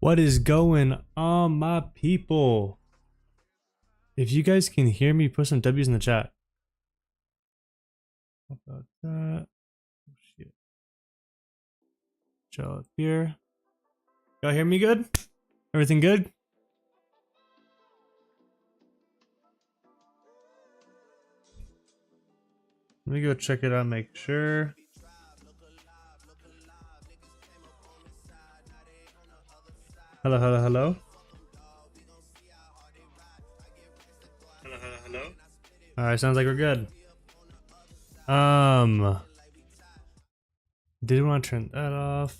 What is going on, my people? If you guys can hear me, put some W's in the chat. How about that? Oh, shit. Chill up here. Y'all hear me good? Everything good? Let me go check it out, make sure. Hello, hello, hello. Hello, hello, hello. Alright, sounds like we're good. Did want to turn that off.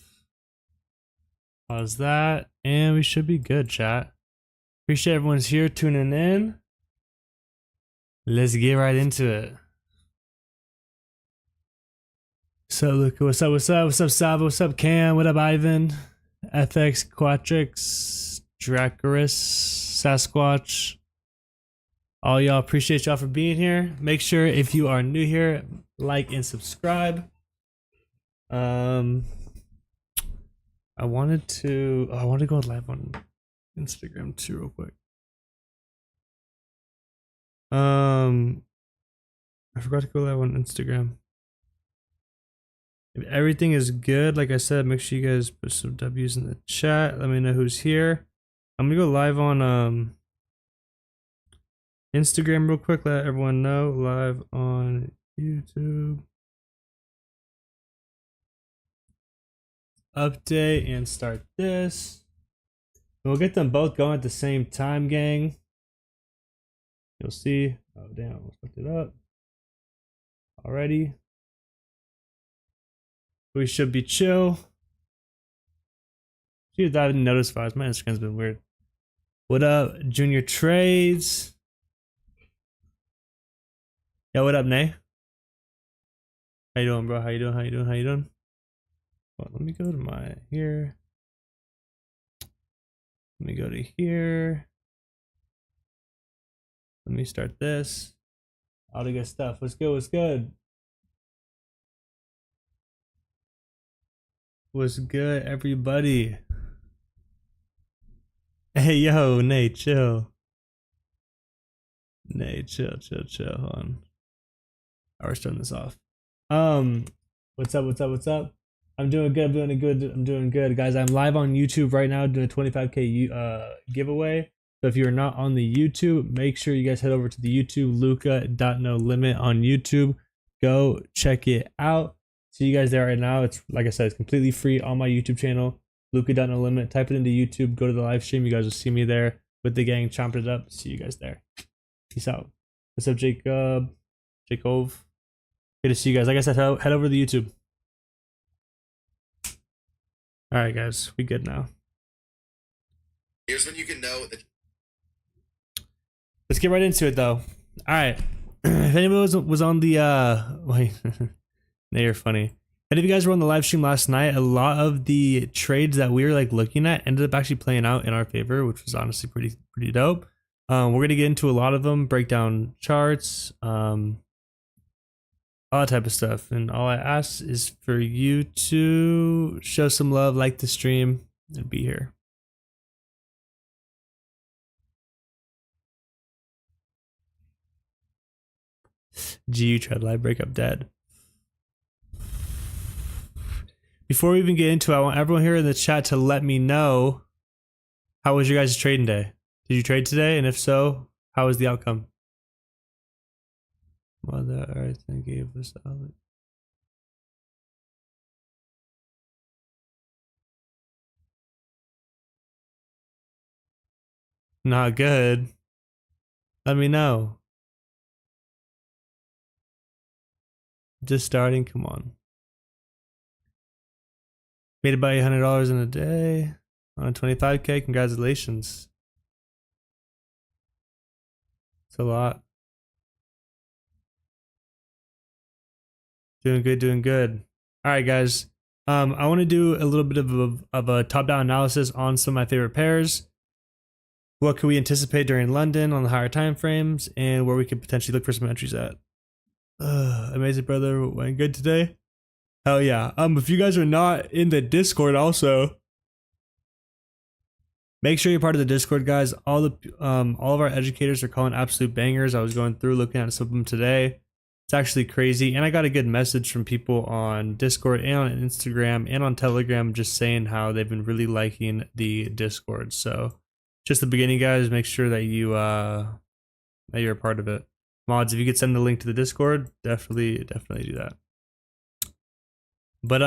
Pause that. And we should be good, chat. Appreciate everyone's here tuning in. Let's get right into it. So Luca, what's up, what's up, what's up, Sava, what's up, Cam, what up, Ivan, FX, Quatrix, Dracarys, Sasquatch, all y'all, appreciate y'all for being here. Make sure if you are new here, like and subscribe. I wanted to go live on Instagram too real quick. I forgot to go live on Instagram. If everything is good, like I said, make sure you guys put some W's in the chat. Let me know who's here. I'm gonna go live on Instagram real quick. Let everyone know. Live on YouTube. Update and start this. And we'll get them both going at the same time, gang. You'll see. Oh damn, I fucked it up. Alrighty. We should be chill. Dude, I haven't noticed files. My Instagram's been weird. What up, Junior Trades? Yo, what up, Nay? How you doing, bro? How you doing? How you doing? How you doing? Well, let me go to my here. Let me go to here. Let me start this. All the good stuff. What's good? What's good? What's good, everybody? Hey, yo, Nate, chill. Nate, chill. Hold on. We're starting this off. What's up? I'm doing good, guys. I'm live on YouTube right now doing a 25K giveaway. So if you're not on the YouTube, make sure you guys head over to the YouTube, Luca.NoLimit on YouTube. Go check it out. See you guys there right now. It's like I said, it's completely free on my YouTube channel, Luca.NoLimit. Type it into YouTube, go to the live stream. You guys will see me there with the gang, chomping it up. See you guys there. Peace out. What's up, Jacob? Good to see you guys. Like I said, head over to the YouTube. All right, guys, we good now. Here's when you can know that. Let's get right into it, though. All right. If anyone was on the wait. No, you're funny. And if you guys were on the live stream last night, a lot of the trades that we were like looking at ended up actually playing out in our favor, which was honestly pretty dope. We're gonna get into a lot of them, break down charts, all that type of stuff. And all I ask is for you to show some love, like the stream, and be here. GU tried live breakup dead. Before we even get into it, I want everyone here in the chat to let me know, how was your guys' trading day? Did you trade today? And if so, how was the outcome? Mother Earth and gave us all. Not good. Let me know. Just starting, come on. Made about $800 in a day on 25K. Congratulations. It's a lot. Doing good. All right, guys. I want to do a little bit of a top-down analysis on some of my favorite pairs. What could we anticipate during London on the higher time frames, and where we could potentially look for some entries at. Amazing, brother. Went good today. Hell yeah. If you guys are not in the Discord also, Make sure you're part of the Discord, guys. All of our educators are calling absolute bangers. I was going through looking at some of them today. It's actually crazy. And I got a good message from people on Discord and on Instagram and on Telegram just saying how they've been really liking the Discord. So just the beginning, guys, make sure that you're a part of it. Mods, if you could send the link to the Discord, definitely do that. But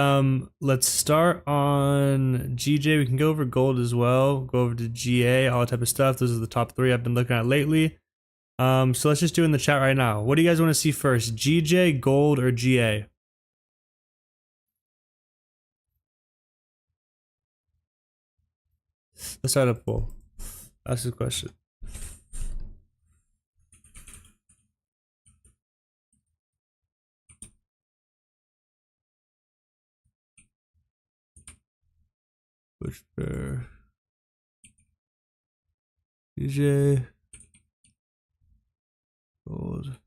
let's start on GJ. We can go over gold as well. Go over to GA, all that type of stuff. Those are the top 3 I've been looking at lately. So let's just do it in the chat right now. What do you guys want to see first? GJ, gold, or GA? Let's start a poll. That's the question. Push bear. GJ. Gold.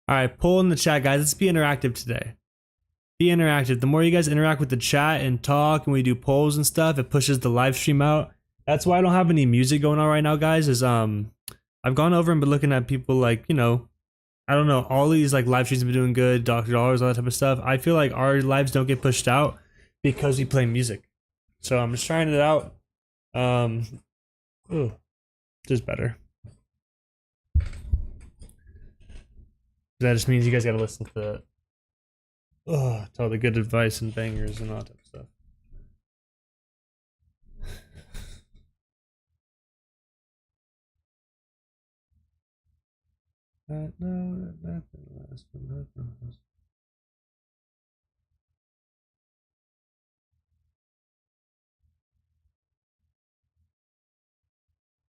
All right, poll in the chat, guys. Let's be interactive today. Be interactive. The more you guys interact with the chat and talk, and we do polls and stuff, it pushes the live stream out. That's why I don't have any music going on right now, guys. Is I've gone over and been looking at people like, you know, I don't know, all these like live streams have been doing good, Dr. Dollars, all that type of stuff. I feel like our lives don't get pushed out because we play music. So I'm just trying it out. Just better. That just means you guys gotta listen to all the good advice and bangers and all that type of stuff.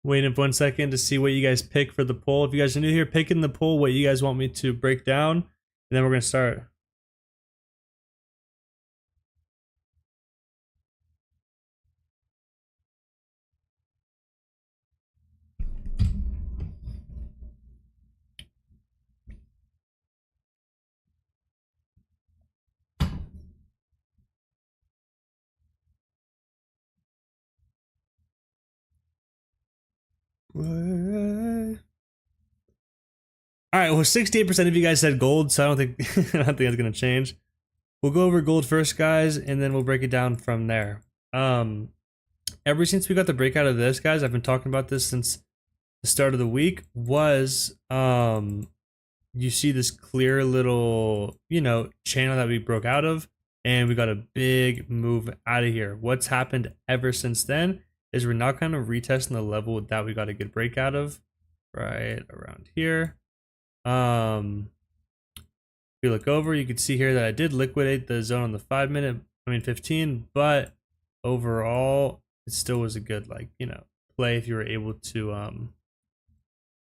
Waiting for 1 second to see what you guys pick for the poll. If you guys are new here, pick in the poll what you guys want me to break down, and then we're gonna start. All right, well, 68% of you guys said gold, so I don't think that's gonna change. We'll go over gold first, guys, and then we'll break it down from there. Ever since we got the breakout of this, guys, I've been talking about this since the start of the week. Was you see this clear little, you know, channel that we broke out of, and we got a big move out of here. What's happened ever since then is we're now kind of retesting the level that we got a good breakout of right around here. If you look over, you can see here that I did liquidate the zone on the 15, but overall it still was a good, like, you know, play if you were able to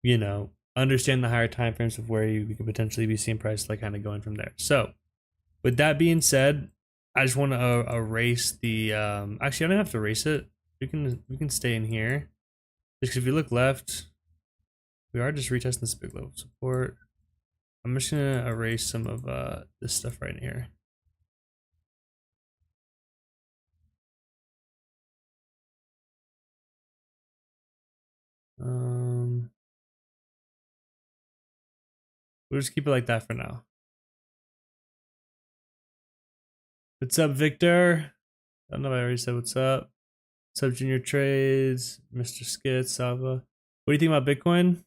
you know, understand the higher time frames of where you could potentially be seeing price like kind of going from there. So with that being said, I just want to erase the actually I don't have to erase it. We can stay in here. Just 'cause if you look left, we are just retesting this big level of support. I'm just gonna erase some of this stuff right here. We'll just keep it like that for now. What's up, Victor? I don't know if I already said what's up. What's up, Junior Trades, Mr. Skit, Sava? What do you think about Bitcoin?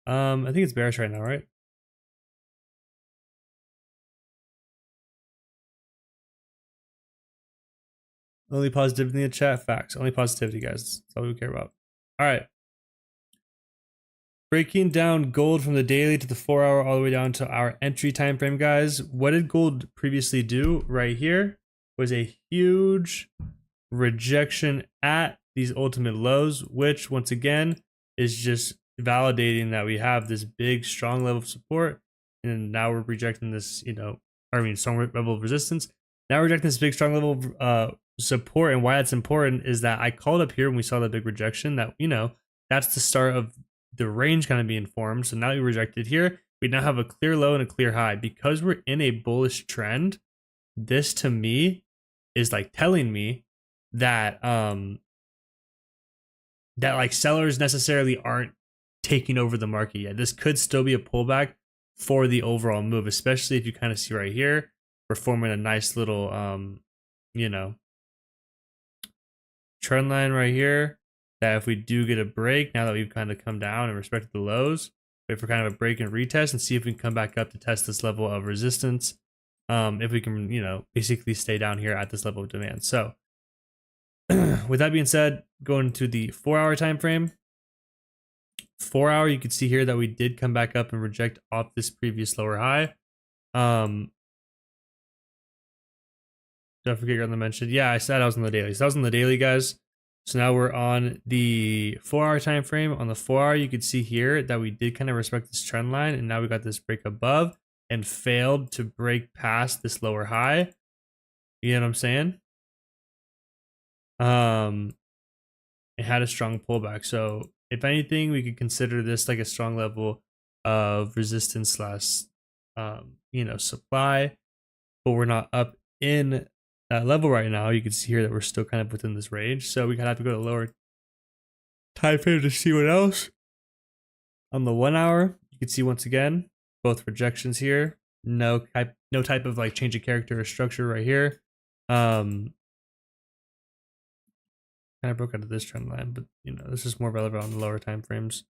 I think it's bearish right now, right? Only positivity in the chat. Facts. Only positivity, guys. That's all we care about. All right. Breaking down gold from the daily to the 4 hour all the way down to our entry time frame, guys. What did gold previously do? Right here was a huge rejection at these ultimate lows, which once again is just validating that we have this big strong level of support, and now we're rejecting this, you know, strong level of resistance. Now we're rejecting this big strong level of support. And why that's important is that I called up here when we saw the big rejection that, you know, that's the start of the range kind of being formed. So now we rejected here. We now have a clear low and a clear high. Because we're in a bullish trend, this to me is like telling me that that like sellers necessarily aren't taking over the market yet. This could still be a pullback for the overall move, especially if you kind of see right here, we're forming a nice little, you know, trend line right here. That if we do get a break, now that we've kind of come down and respected the lows, wait for kind of a break and retest and see if we can come back up to test this level of resistance. If we can, you know, basically stay down here at this level of demand. So with that being said, going to the 4-hour time frame. 4-hour, you can see here that we did come back up and reject off this previous lower high. Don't forget you're on the mention. Yeah, I said I was on the daily. So I was on the daily, guys. So now we're on the 4-hour time frame. On the 4-hour, you can see here that we did kind of respect this trend line, and now we got this break above and failed to break past this lower high. You know what I'm saying? It had a strong pullback. So if anything, we could consider this like a strong level of resistance slash, you know, supply, but we're not up in that level right now. You can see here that we're still kind of within this range. So we kind of have to go to lower time frame to see what else. On the 1 hour, you can see once again, both rejections here. No type of like change of character or structure right here. Kind of broke out of this trend line, but you know, this is more relevant on the lower time frames.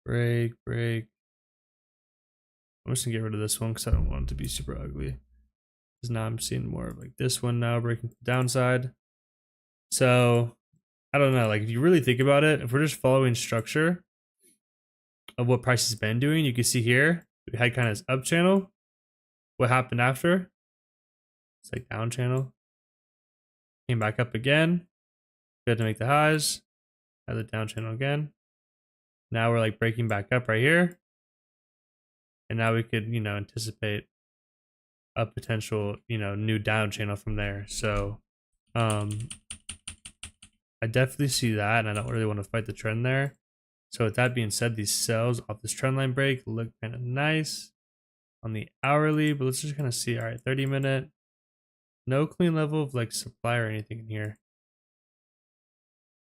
Break. I'm just gonna get rid of this one because I don't want it to be super ugly. Because now I'm seeing more of like this one now breaking the downside. So I don't know, like if you really think about it, if we're just following structure of what price has been doing, you can see here we had kind of this up channel. What happened after? It's like down channel. Came back up again. We had to make the highs. Had the down channel again. Now we're like breaking back up right here. And now we could, you know, anticipate a potential, you know, new down channel from there. So I definitely see that, and I don't really want to fight the trend there. So with that being said, these sells off this trend line break look kind of nice on the hourly, but let's just kind of see. All right, 30-minute, no clean level of like supply or anything in here.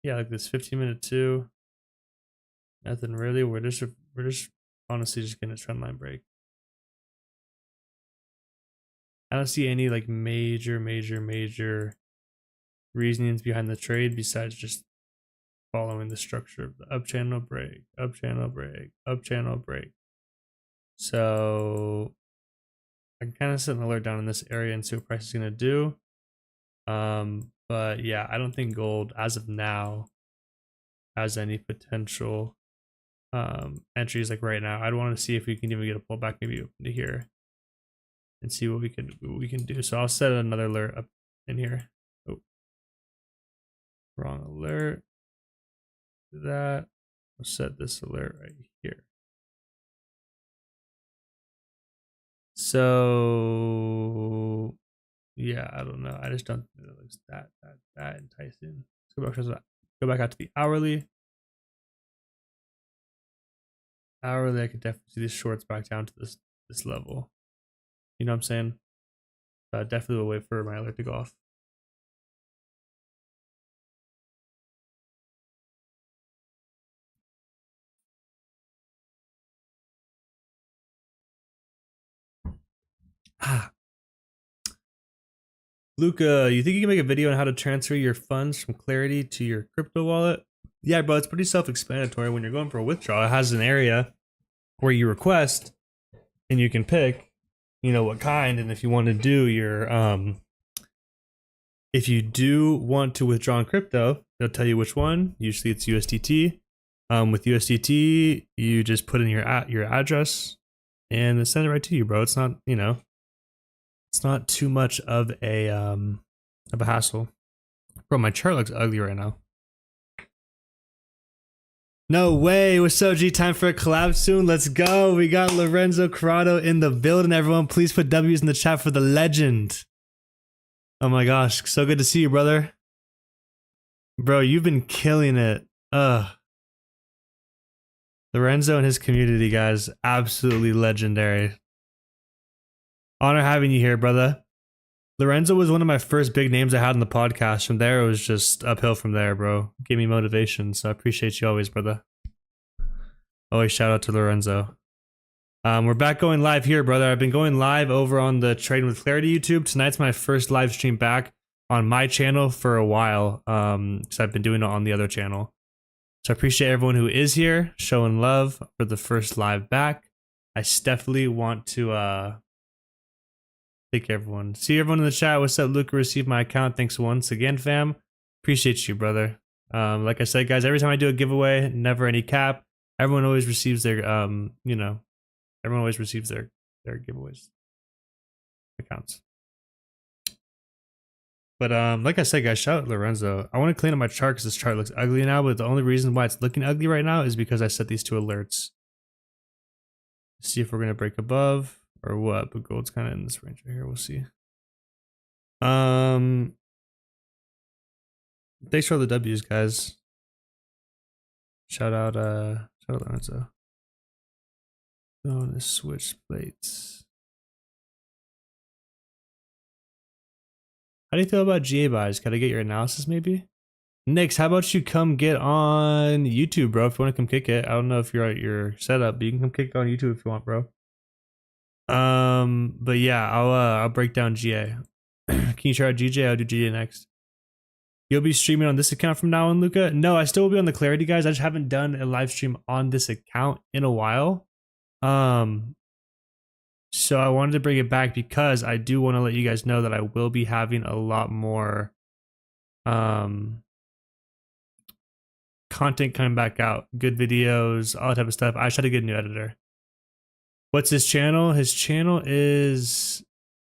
Yeah, like this 15-minute too. Nothing really. We're just honestly just getting a trend line break. I don't see any like major reasonings behind the trade besides just following the structure of the up channel break, up channel break, up channel break. So I can kind of set an alert down in this area and see what price is going to do. But yeah, I don't think gold as of now has any potential entries like right now. I'd want to see if we can even get a pullback maybe open to here and see what we can do. So I'll set another alert up in here. Oh, wrong alert. Do that. I'll set this alert right here. So yeah, I don't know. I just don't think it looks that enticing. Let's go back out to the hourly. Hourly, I could definitely see these shorts back down to this level. You know what I'm saying? Definitely will wait for my alert to go off. Luca, you think you can make a video on how to transfer your funds from Clarity to your crypto wallet? Yeah, bro, it's pretty self-explanatory. When you're going for a withdrawal, it has an area where you request and you can pick, you know, what kind. And if you want to do your, if you do want to withdraw in crypto, they'll tell you which one. Usually it's USDT. With USDT, you just put in your address and they send it right to you, bro. It's not, you know, it's not too much of a hassle. Bro, my chart looks ugly right now. No way. What's up, G? Time for a collab soon. Let's go. We got Lorenzo Corrado in the building, everyone. Please put W's in the chat for the legend. Oh my gosh. So good to see you, brother. Bro, you've been killing it. Lorenzo and his community, guys. Absolutely legendary. Honor having you here, brother. Lorenzo was one of my first big names I had in the podcast. From there, it was just uphill from there, bro. Gave me motivation, so I appreciate you always, brother. Always shout out to Lorenzo. We're back going live here, brother. I've been going live over on the Trading with Clarity YouTube. Tonight's my first live stream back on my channel for a while, because I've been doing it on the other channel. So I appreciate everyone who is here, showing love for the first live back. I definitely want to thank everyone. See everyone in the chat. What's up, Luca? Received my account. Thanks once again, fam. Appreciate you, brother. Like I said, guys, every time I do a giveaway, never any cap. Everyone always receives their, everyone always receives their giveaways accounts. But like I said, guys, shout out Lorenzo. I want to clean up my chart because this chart looks ugly now, but the only reason why it's looking ugly right now is because I set these two alerts. See if we're gonna break above or what, but gold's kind of in this range right here. We'll see. Thanks for all the W's, guys. Shout out Lorenzo. Oh, this switch plates. How do you feel about GA buys? Gotta get your analysis, maybe? Nix, how about you come get on YouTube, bro? If you want to come kick it. I don't know if you're at your setup, but you can come kick it on YouTube if you want, bro. But yeah, I'll break down GA. Can you try out GJ? I'll do GA next. You'll be streaming on this account from now on, Luca? No, I still will be on the Clarity, guys. I just haven't done a live stream on this account in a while. So I wanted to bring it back because I do want to let you guys know that I will be having a lot more content coming back out. Good videos, all that type of stuff. I try to get a new editor. What's his channel? His channel is...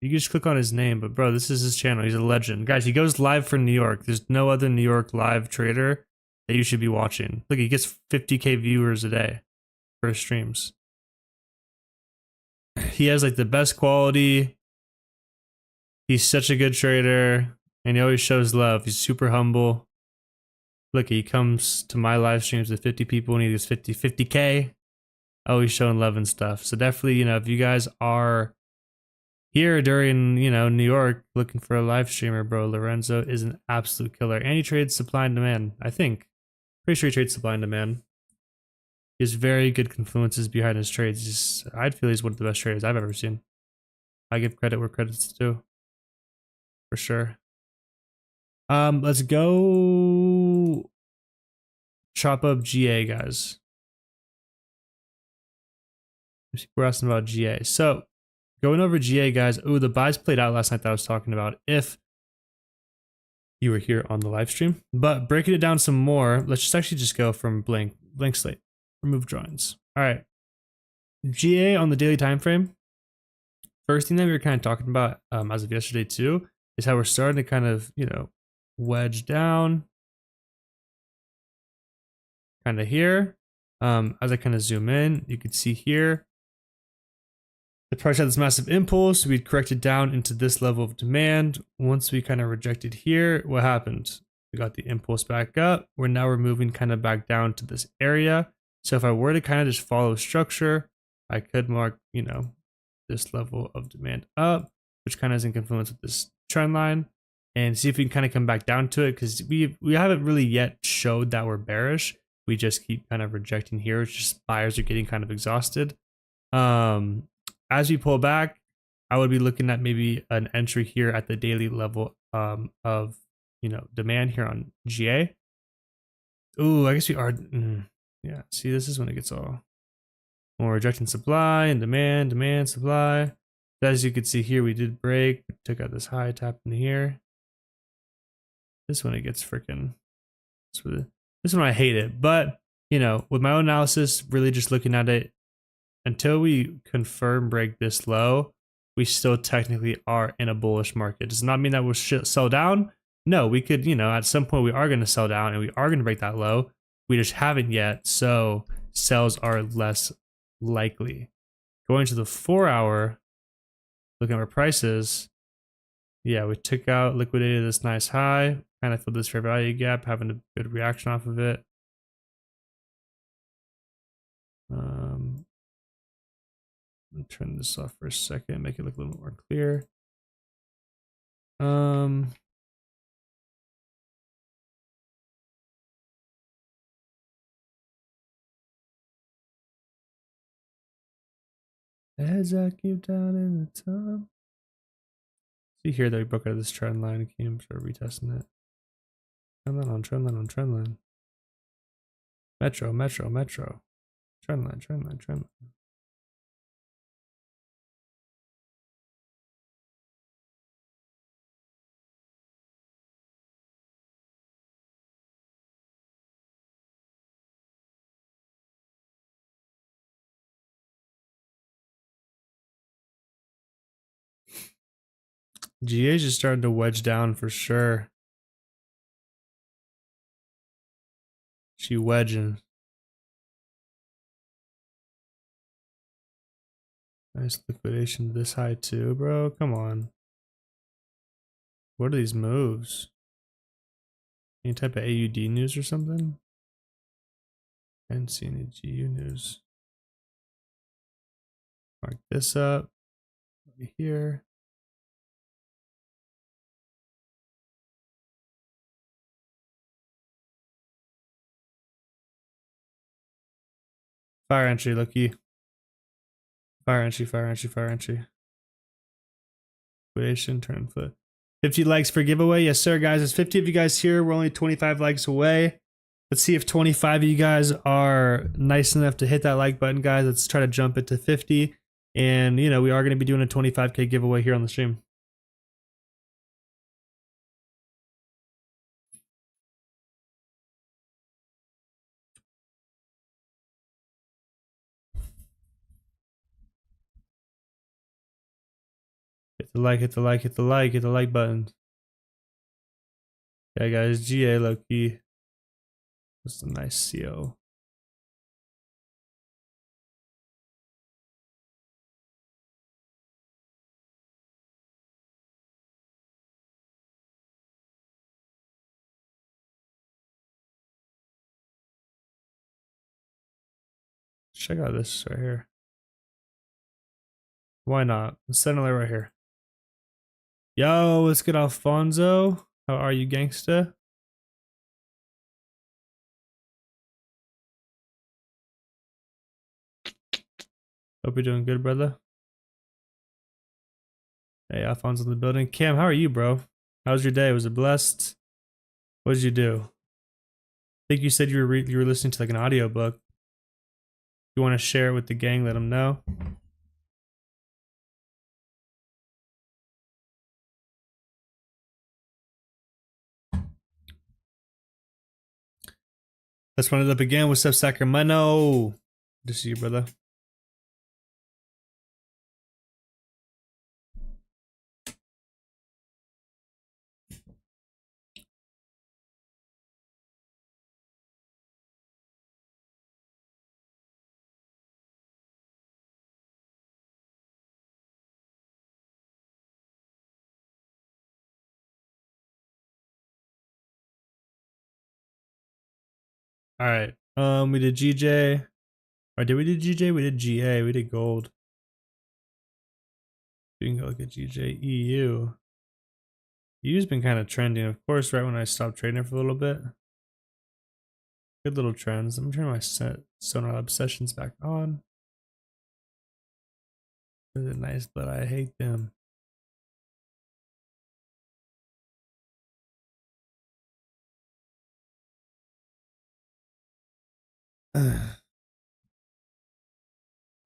You can just click on his name, but bro, this is his channel. He's a legend. Guys, he goes live for New York. There's no other New York live trader that you should be watching. Look, he gets 50K viewers a day for his streams. He has like the best quality. He's such a good trader and he always shows love. He's super humble. Look, he comes to my live streams with 50 people and he gets 50K. Always showing love and stuff. So definitely, if you guys are here during, New York looking for a live streamer, bro, Lorenzo is an absolute killer. And he trades supply and demand, I think. Pretty sure he trades supply and demand. He has very good confluences behind his trades. I'd feel he's one of the best traders I've ever seen. I give credit where credit's due. For sure. Let's go chop up GA, guys. We're asking about GA. So, going over GA, guys. Ooh, the buys played out last night that I was talking about. If you were here on the live stream. But breaking it down some more, let's just go from blank slate. Remove drawings. All right. GA on the daily time frame. First thing that we were kind of talking about as of yesterday too is how we're starting to kind of, wedge down kind of here. As I kind of zoom in, you can see here the price had this massive impulse. We'd corrected down into this level of demand. Once we kind of rejected here, what happened? We got the impulse back up. We're moving kind of back down to this area. So if I were to kind of just follow structure, I could mark, this level of demand up, which kind of is in confluence with this trend line, and see if we can kind of come back down to it, because we haven't really yet showed that we're bearish. We just keep kind of rejecting here. It's just buyers are getting kind of exhausted. As we pull back, I would be looking at maybe an entry here at the daily level of demand here on GA. Ooh, I guess we are. Yeah, see, this is when it gets all. When we're rejecting supply and demand, supply. As you can see here, we did break, took out this high, tapped in here. This one it gets freaking. This one I hate it, but with my own analysis, really just looking at it, until we confirm break this low, we still technically are in a bullish market. Does not mean that we'll sell down. No, we could, at some point we are going to sell down and we are going to break that low. We just haven't yet, so sells are less likely. Going to the 4-hour, looking at our prices, yeah, we took out, liquidated this nice high, kind of filled this fair value gap, having a good reaction off of it. Let me turn this off for a second, make it look a little more clear. Um, as I keep down in the top. See here that we broke out of this trend line and came start retesting it. Trend line on trend line on trend line. Metro, metro, metro. Trend line, trend line, trend line. GA's just starting to wedge down for sure. She wedging. Nice liquidation this high too, bro. Come on. What are these moves? Any type of AUD news or something? I didn't see any GU news. Mark this up right here. Fire entry, Lucky. Fire entry, fire entry, fire entry. Liquidation, turn foot. 50 likes for giveaway. Yes, sir, guys. There's 50 of you guys here. We're only 25 likes away. Let's see if 25 of you guys are nice enough to hit that like button, guys. Let's try to jump it to 50. And, you know, we are going to be doing a 25K giveaway here on the stream. Hit the like, hit the like, hit the like, hit the like button. Yeah, guys. GA Loki. That's a nice CO. Check out this right here. Why not? Let's send it right here. Yo, let's get Alfonso. How are you, gangsta? Hope you're doing good, brother. Hey, Alfonso in the building. Cam, how are you, bro? How was your day? Was it blessed? What did you do? I think you said you were listening to like an audiobook. You want to share it with the gang? Let them know. Let's run it up again. What's up, Sacramento? Good to see you, brother. All right. We did GJ. Or did we do GJ? We did GA. We did gold. We can go look at GJ. EU. EU's been kind of trending, of course, right when I stopped trading it for a little bit. Good little trends. I'm turning my Sonar Lab sessions back on. They're nice, but I hate them.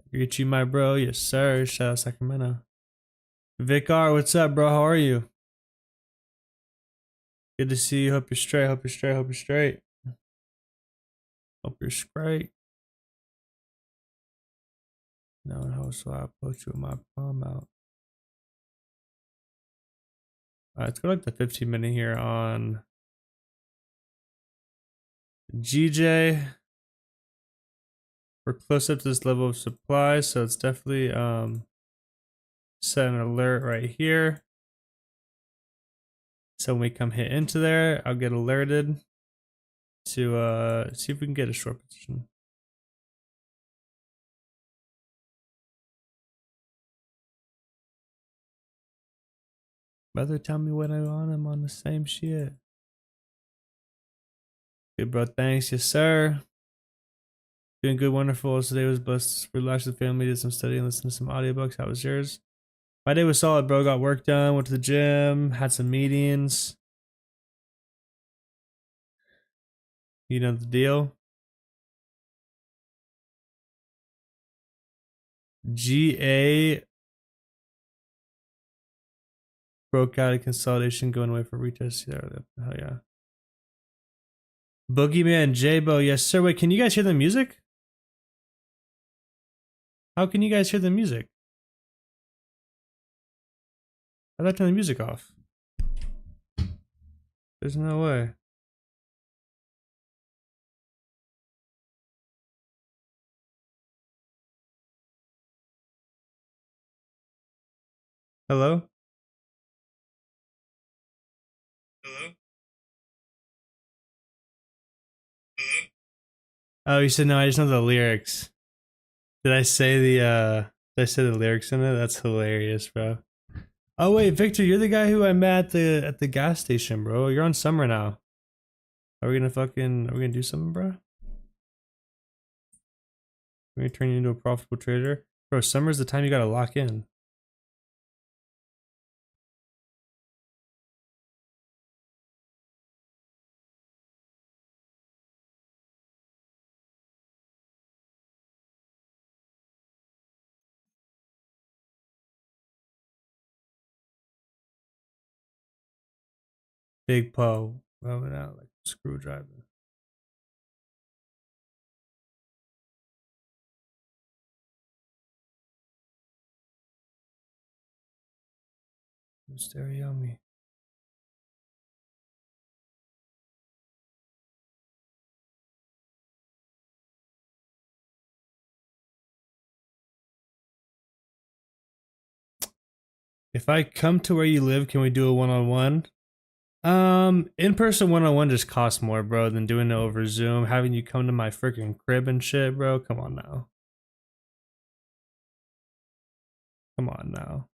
Greet you, my bro. Yes, sir. Shout out Sacramento. Vic R, what's up, bro? How are you? Good to see you. Hope you're straight. Hope you're straight. Hope you're straight. Hope you're straight. No, how so I approach you with my palm out. Alright, let's go like the 15-minute here on GJ. We're close up to this level of supply, so it's definitely set an alert right here. So when we come hit into there, I'll get alerted to see if we can get a short position. Brother, tell me what I want. I'm on the same shit. Good, bro. Thanks. Yes, sir. Doing good, wonderful. Today was blessed. Relaxed with the family, did some studying, listened to some audiobooks. How was yours? My day was solid, bro. Got work done, went to the gym, had some meetings. You know the deal. GA broke out of consolidation, going away for retest. Oh yeah. Boogeyman, J-Bo, yes sir. Wait, can you guys hear the music? How can you guys hear the music? I thought I turned the music off. There's no way. Hello? Hello? Hello? Oh, you said no, I just know the lyrics. Did I say the lyrics in it? That's hilarious, bro. Oh wait, Victor, you're the guy who I met at the gas station, bro. You're on summer now. Are we gonna do something, bro? We're gonna turn you into a profitable trader? Bro, summer's the time you gotta lock in. Big Poe rubbing out like a screwdriver. Stereo me. If I come to where you live, can we do a one-on-one? In-person one-on-one just costs more, bro, than doing it over Zoom. Having you come to my freaking crib and shit, bro. Come on now. Come on now.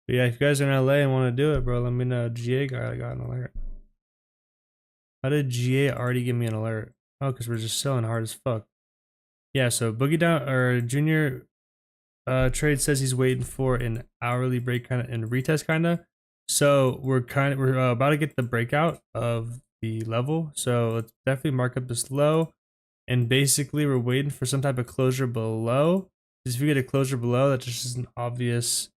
But yeah, if you guys are in LA and want to do it, bro, let me know. GA guy got an alert. How did GA already give me an alert? Oh, because we're just selling hard as fuck. Yeah, so Boogie Down or Junior Trade says he's waiting for an hourly break kind of and retest kind of. So we're about to get the breakout of the level. So let's definitely mark up this low. And basically we're waiting for some type of closure below. Because if you get a closure below, that just is an obvious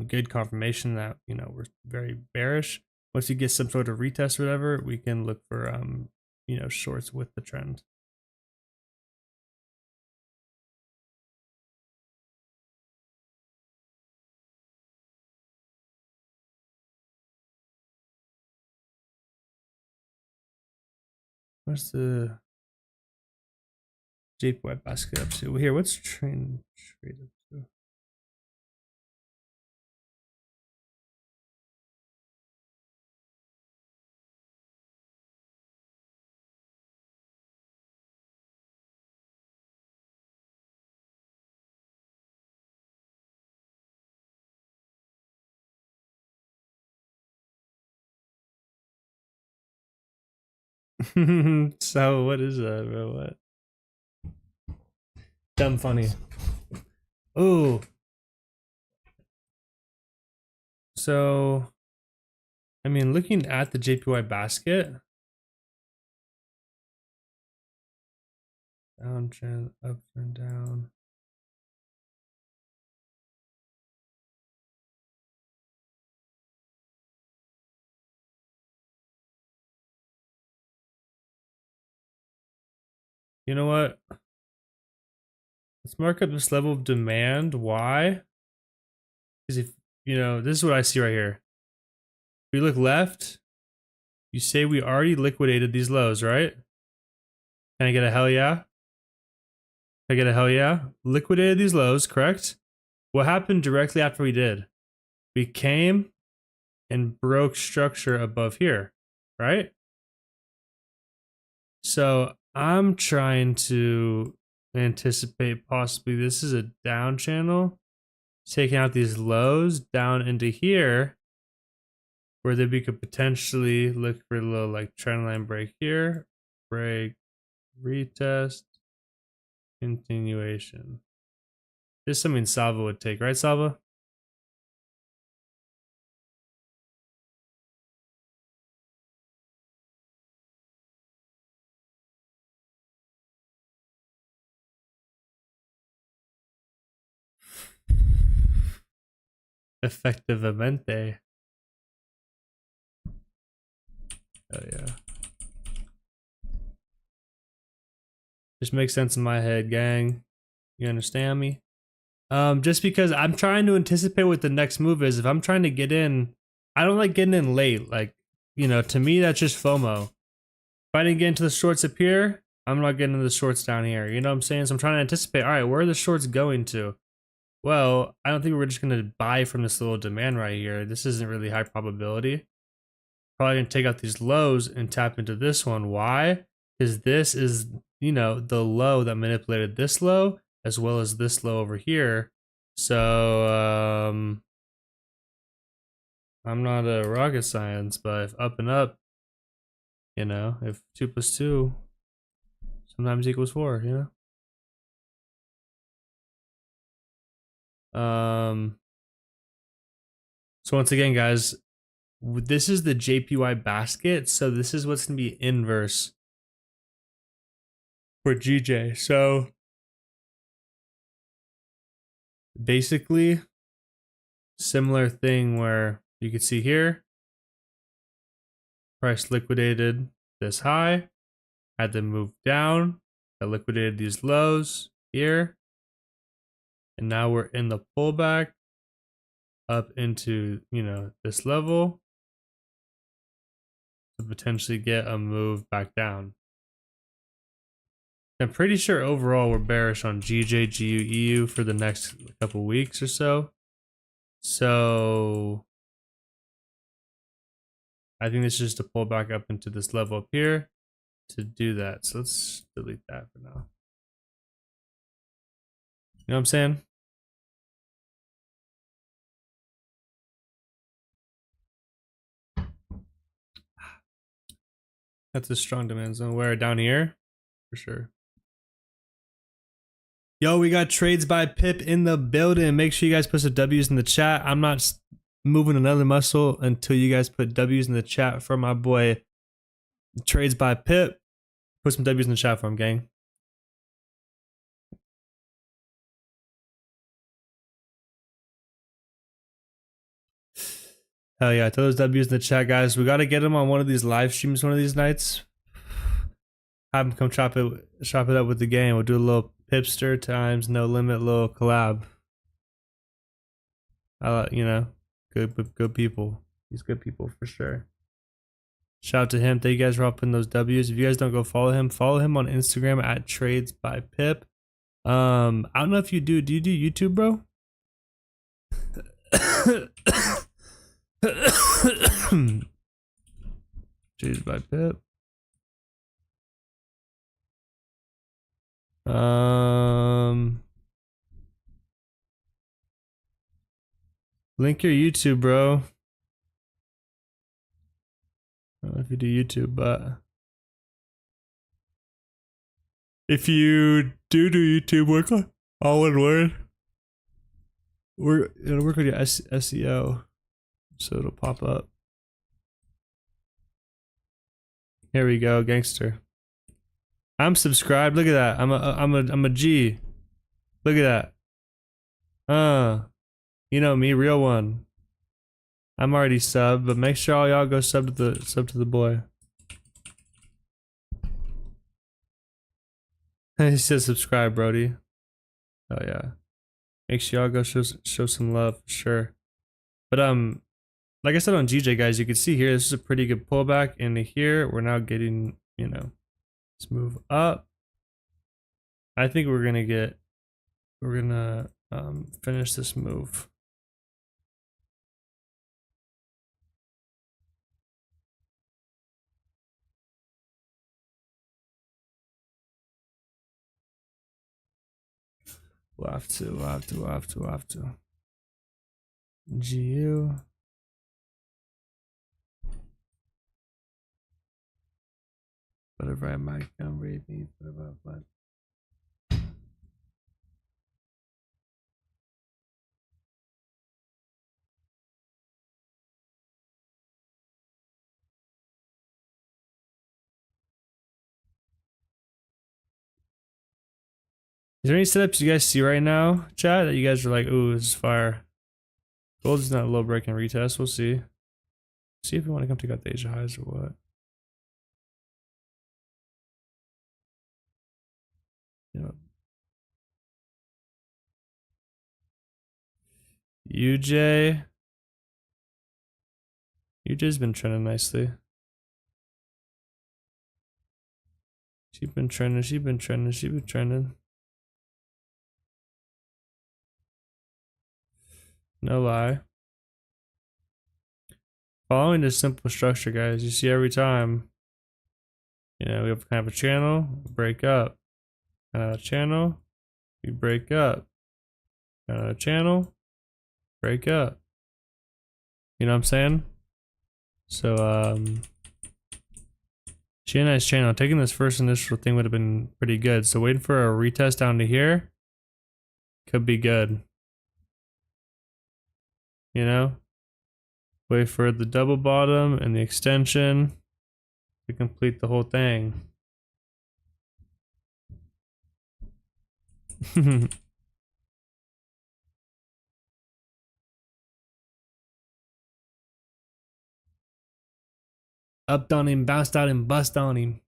good confirmation that, you know, we're very bearish. Once you get some sort of retest or whatever, we can look for you know, shorts with the trend. What's the JPY basket up to? Here, what's trade up to? So what is that, bro? What? Dumb funny. Oh. So I mean, looking at the JPY basket, downtrend, up and down. You know what? Let's mark up this level of demand. Why? Because if, you know, this is what I see right here. If we look left, you say we already liquidated these lows, right? Can I get a hell yeah? Can I get a hell yeah? Liquidated these lows, correct? What happened directly after we did? We came and broke structure above here, right? So So I'm trying to anticipate possibly this is a down channel, taking out these lows down into here, where then we could potentially look for a little like trend line break here, break, retest, continuation. This is something Salva would take, right, Salva? Effectivamente. Oh yeah. Just makes sense in my head, gang. You understand me? Just because I'm trying to anticipate what the next move is. If I'm trying to get in, I don't like getting in late. Like, you know, to me, that's just FOMO. If I didn't get into the shorts up here, I'm not getting into the shorts down here. You know what I'm saying? So I'm trying to anticipate, all right, where are the shorts going to? Well, I don't think we're just going to buy from this little demand right here. This isn't really high probability. Probably going to take out these lows and tap into this one. Why? Because this is, you know, the low that manipulated this low as well as this low over here. So, I'm not a rocket science, but if up and up, you know, if 2 plus 2 sometimes equals 4, you know? So once again, guys, this is the JPY basket. So this is what's going to be inverse for GJ. So basically, similar thing where you can see here, price liquidated this high, had to move down, that liquidated these lows here, and now we're in the pullback up into, you know, this level to potentially get a move back down. I'm pretty sure overall we're bearish on GJ, GU, EU for the next couple weeks or so. So I think this is just to pull back up into this level up here to do that. So let's delete that for now. You know what I'm saying? That's a strong demand zone. Where? Down here? For sure. Yo, we got trades by Pip in the building. Make sure you guys put some W's in the chat. I'm not moving another muscle until you guys put W's in the chat for my boy Trades by Pip. Put some W's in the chat for him, gang. Hell yeah, throw those W's in the chat, guys. We got to get him on one of these live streams one of these nights. Have him come chop it up with the game. We'll do a little Pipster times No Limit little collab. You know, good people. He's good people for sure. Shout out to him. Thank you guys for all putting those W's. If you guys don't go follow him on Instagram at Trades by Pip. I don't know if you do. Do you do YouTube, bro? Trades by Pip. Link your YouTube, bro. I don't know if you do YouTube, but if you do YouTube, work on all one word. It'll work on your SEO, so it'll pop up. Here we go, gangster. I'm subscribed. Look at that. I'm a G. Look at that. You know me, real one. I'm already subbed, but make sure all y'all go sub to the boy. He says subscribe, Brody. Oh yeah. Make sure y'all go show some love for sure. But like I said on GJ, guys, you can see here this is a pretty good pullback into here. We're now getting, you know, let's move up. I think we're gonna finish this move. We'll have to. GU. Whatever I might come read me, but. Is there any setups you guys see right now, chat, that you guys are like, ooh, this is fire? Gold is not a low break and retest. We'll see. See if we want to come take out the Asia highs or what. Yeah. UJ's been trending nicely. She's been trending. No lie. Following this simple structure, guys, you see every time. You know, we have kind of a channel, break up. Kind of a channel, we break up. Kind of a channel, break up. You know what I'm saying? So, she had a nice channel. Taking this first initial thing would have been pretty good. So waiting for a retest down to here could be good. You know? Wait for the double bottom and the extension to complete the whole thing. Upped on him, bounced out and bust on him.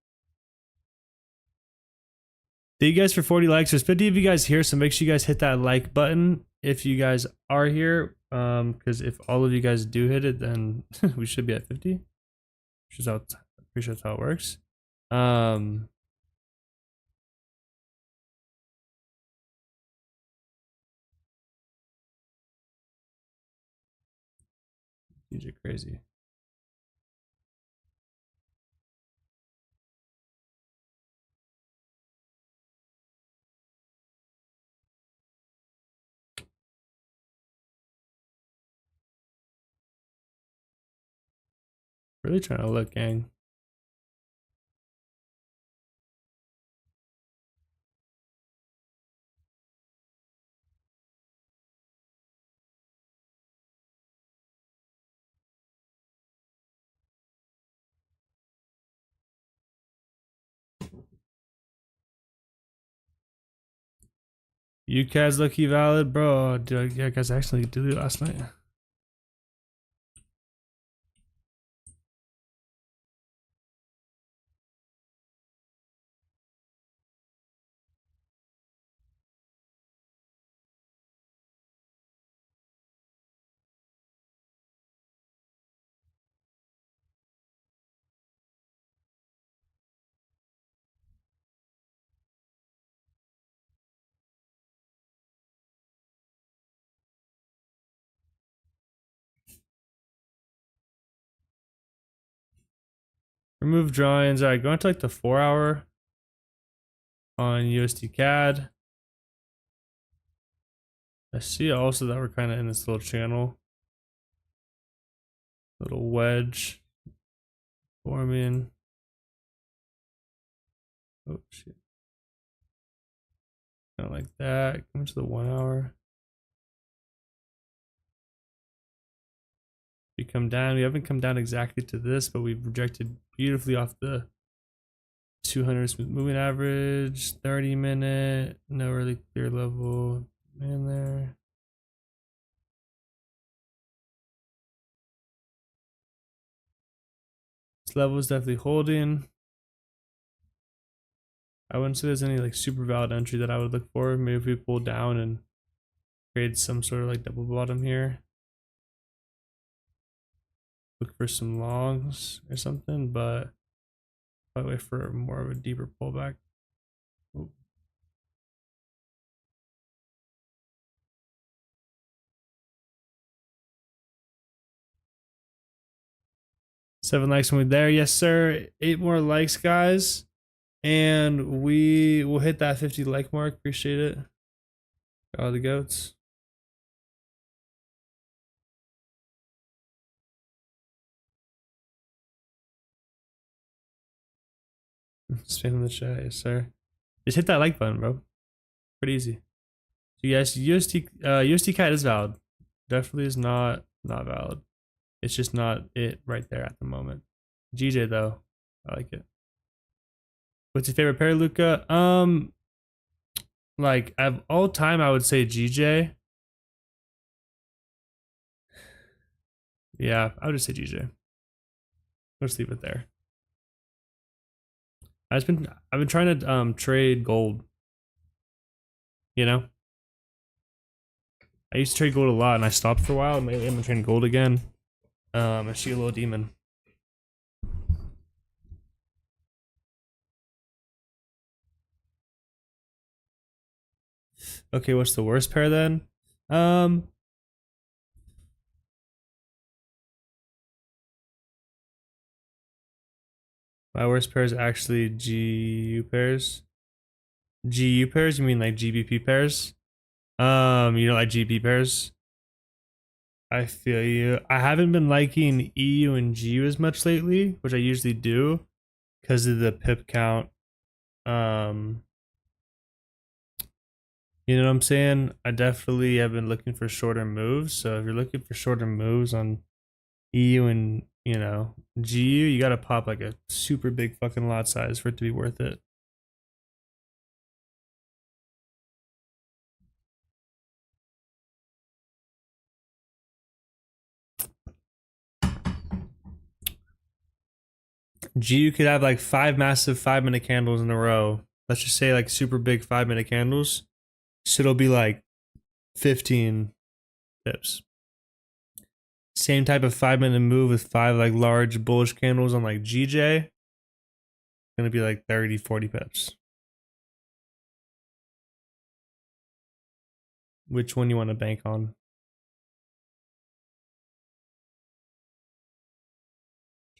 Thank you guys for 40 likes. There's 50 of you guys here, so make sure you guys hit that like button if you guys are here. Because if all of you guys do hit it, then we should be at 50. Which is how, pretty sure that's how it works. These are crazy. Really trying to look, gang. UCAD's lucky valid, bro. Dude, yeah, guys, I actually did it last night. Remove drawings. All right, going to like the 4-hour on USD CAD. I see also that we're kind of in this little channel. Little wedge forming. Oh, shit. Kind of like that. Come to the 1-hour. We come down. We haven't come down exactly to this, but we've projected beautifully off the 200 smooth moving average, 30-minute, no really clear level in there. This level is definitely holding. I wouldn't say there's any like super valid entry that I would look for. Maybe if we pull down and create some sort of like double bottom here. Look for some longs or something, but probably wait for more of a deeper pullback. Ooh. Seven likes when we're there. Yes, sir. 8 more likes, guys. And we will hit that 50 like mark. Appreciate it. All the goats. Spam in the chat, yes, sir. Just hit that like button, bro. Pretty easy. So yes, USD CAD is valid. Definitely is not valid. It's just not it right there at the moment. GJ though, I like it. What's your favorite pair, Luca? Like of all time, I would say GJ. Yeah, I would just say GJ. Let's leave it there. I've been trying to trade gold. You know, I used to trade gold a lot, and I stopped for a while. And lately, I've been trading gold again. I see a little demon. Okay, what's the worst pair then? My worst pair is actually GU pairs. GU pairs? You mean like GBP pairs? You know, like GB pairs. I feel you. I haven't been liking EU and GU as much lately, which I usually do because of the pip count. You know what I'm saying? I definitely have been looking for shorter moves. So if you're looking for shorter moves on EU and, you know, GU, you gotta pop like a super big fucking lot size for it to be worth it. GU could have like 5 massive 5-minute candles in a row. Let's just say like super big 5-minute candles. So it'll be like 15 pips. Same type of 5-minute move with 5 like large bullish candles on like GJ. Gonna be like 30, 40 pips. Which one you want to bank on?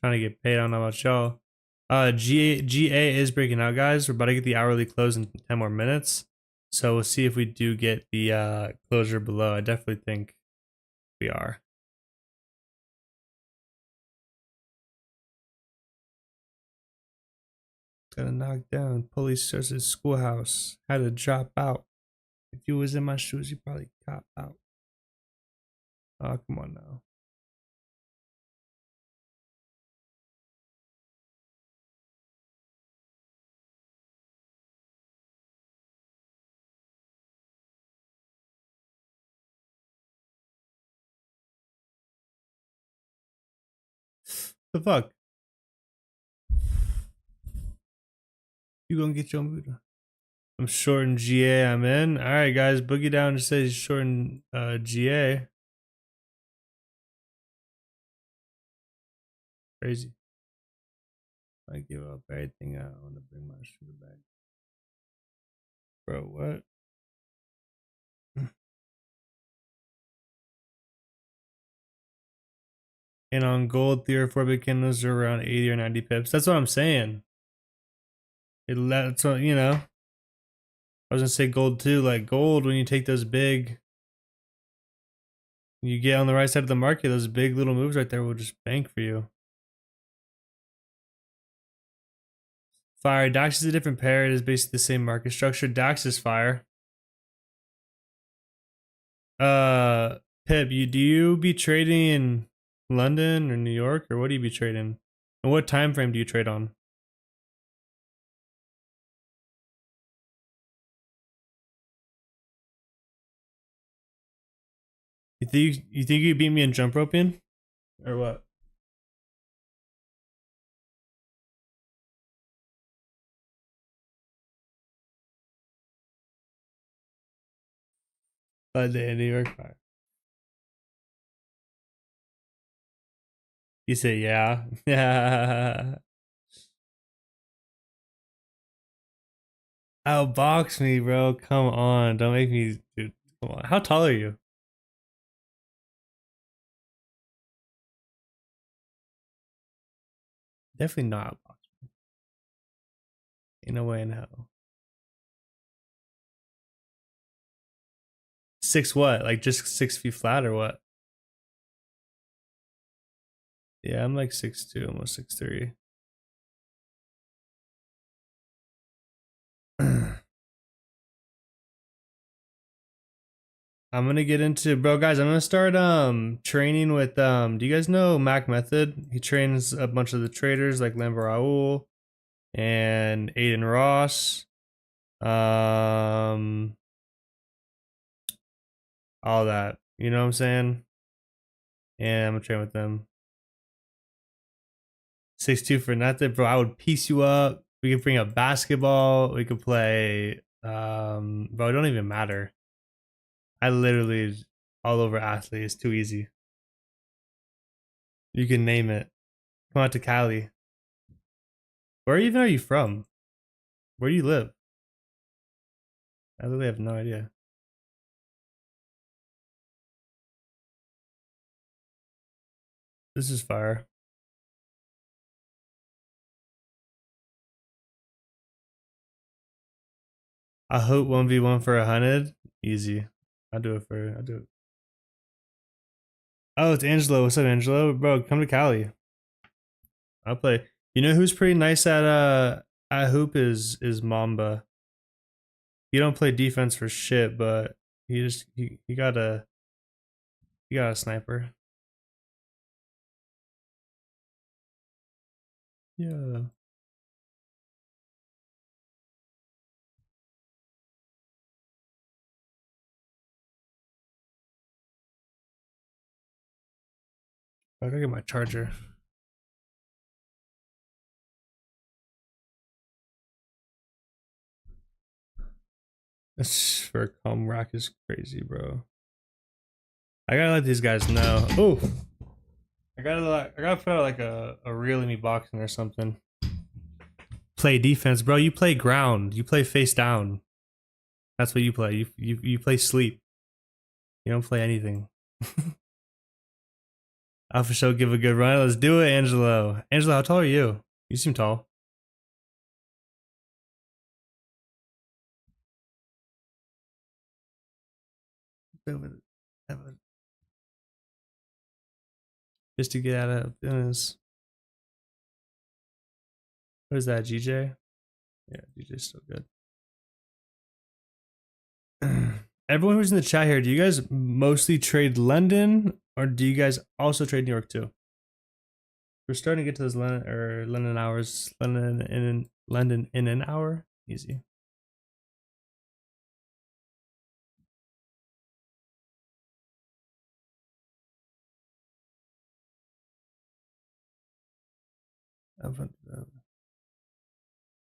Trying to get paid. I don't know about y'all. GA is breaking out, guys. We're about to get the hourly close in 10 more minutes. So we'll see if we do get the closure below. I definitely think we are. Got to knock down. Police search his schoolhouse. Had to drop out. If you was in my shoes, you probably cop out. Oh, come on now. The fuck? You gonna get your mood? I'm short in GA. I'm in. All right, guys. Boogie down just says short in GA. Crazy. I give up everything. I want to bring my shooter back. Bro, what? And on gold, 3 or 4 big candles are around 80 or 90 pips. That's what I'm saying. That's what, you know. I was gonna say gold too. Like gold, when you take those big, you get on the right side of the market, those big little moves right there will just bank for you. Fire. DAX is a different pair. It is basically the same market structure. DAX is fire. Pip, do you be trading in London or New York, or what do you be trading? And what time frame do you trade on? You think you beat me in jump roping? Or what? London, New York fire. You say yeah. Yeah. Outbox me, bro. Come on. Don't make me, dude. Come on. How tall are you? Definitely not outbox me. Ain't no way in hell. 6 what? Like just 6 feet flat or what? Yeah, I'm like 6'2", almost 6'3". I'm gonna get into, bro, guys. I'm gonna start training with do you guys know Mac Method? He trains a bunch of the traders like Lambo Raul and Aiden Ross. All that. You know what I'm saying? And I'm gonna train with them. 6'2" for nothing, bro. I would piece you up. We could bring up basketball. We could play bro, it don't even matter. I literally all over athlete. It's too easy. You can name it. Come out to Cali. Where even are you from? Where do you live? I literally have no idea. This is fire. I hope 1v1 for 100. Easy. I'll do it. Oh, it's Angelo. What's up, Angelo? Bro, come to Cali. I'll play. You know who's pretty nice at hoop is Mamba. He don't play defense for shit, but he got a sniper. Yeah. I gotta get my charger. This for a com rack is crazy, bro. I gotta let these guys know. Oh, I gotta put out like a real me boxing or something. Play defense, bro. You play ground. You play face down. That's what you play. You play sleep. You don't play anything. I'll for sure give a good run. Let's do it, Angelo. Angelo, how tall are you? You seem tall. Just to get out of this. What is that, GJ? Yeah, GJ's still good. Everyone who's in the chat here, do you guys mostly trade London or do you guys also trade New York too? We're starting to get to those London hours. London in an hour. Easy.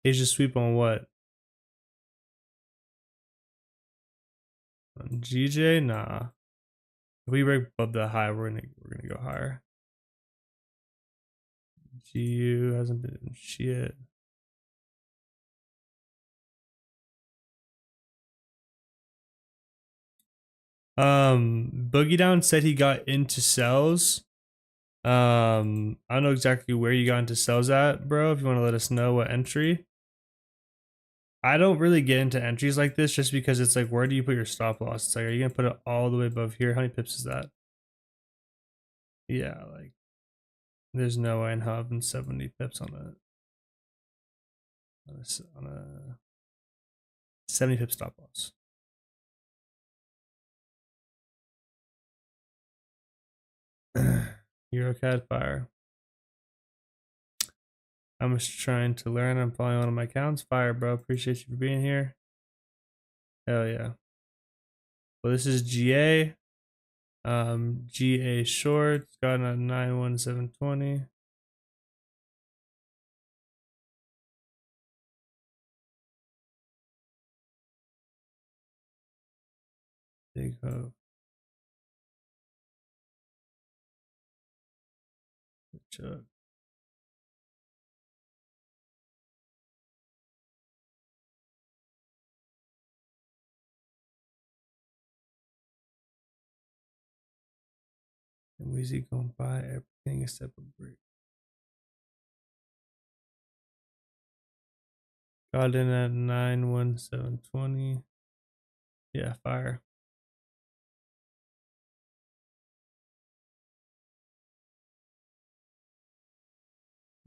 Asia sweep on what? On GJ? Nah. If we break above the high, we're gonna go higher. GU hasn't been shit. Boogie Down said he got into cells. I don't know exactly where you got into cells at, bro. If you want to let us know what entry. I don't really get into entries like this just because it's like, where do you put your stop loss? It's like, are you gonna put it all the way above here? How many pips is that? Yeah, like there's no way in hell having 70 pips on a 70 pip stop loss. EuroCAD fire. I'm just trying to learn. I'm following one of my accounts. Fire, bro. Appreciate you for being here. Hell yeah. Well, this is GA. GA shorts. Got a 91720. Big hope. Good job. And Weezy gonna buy everything except a brick. Got in at 91720. Yeah, fire.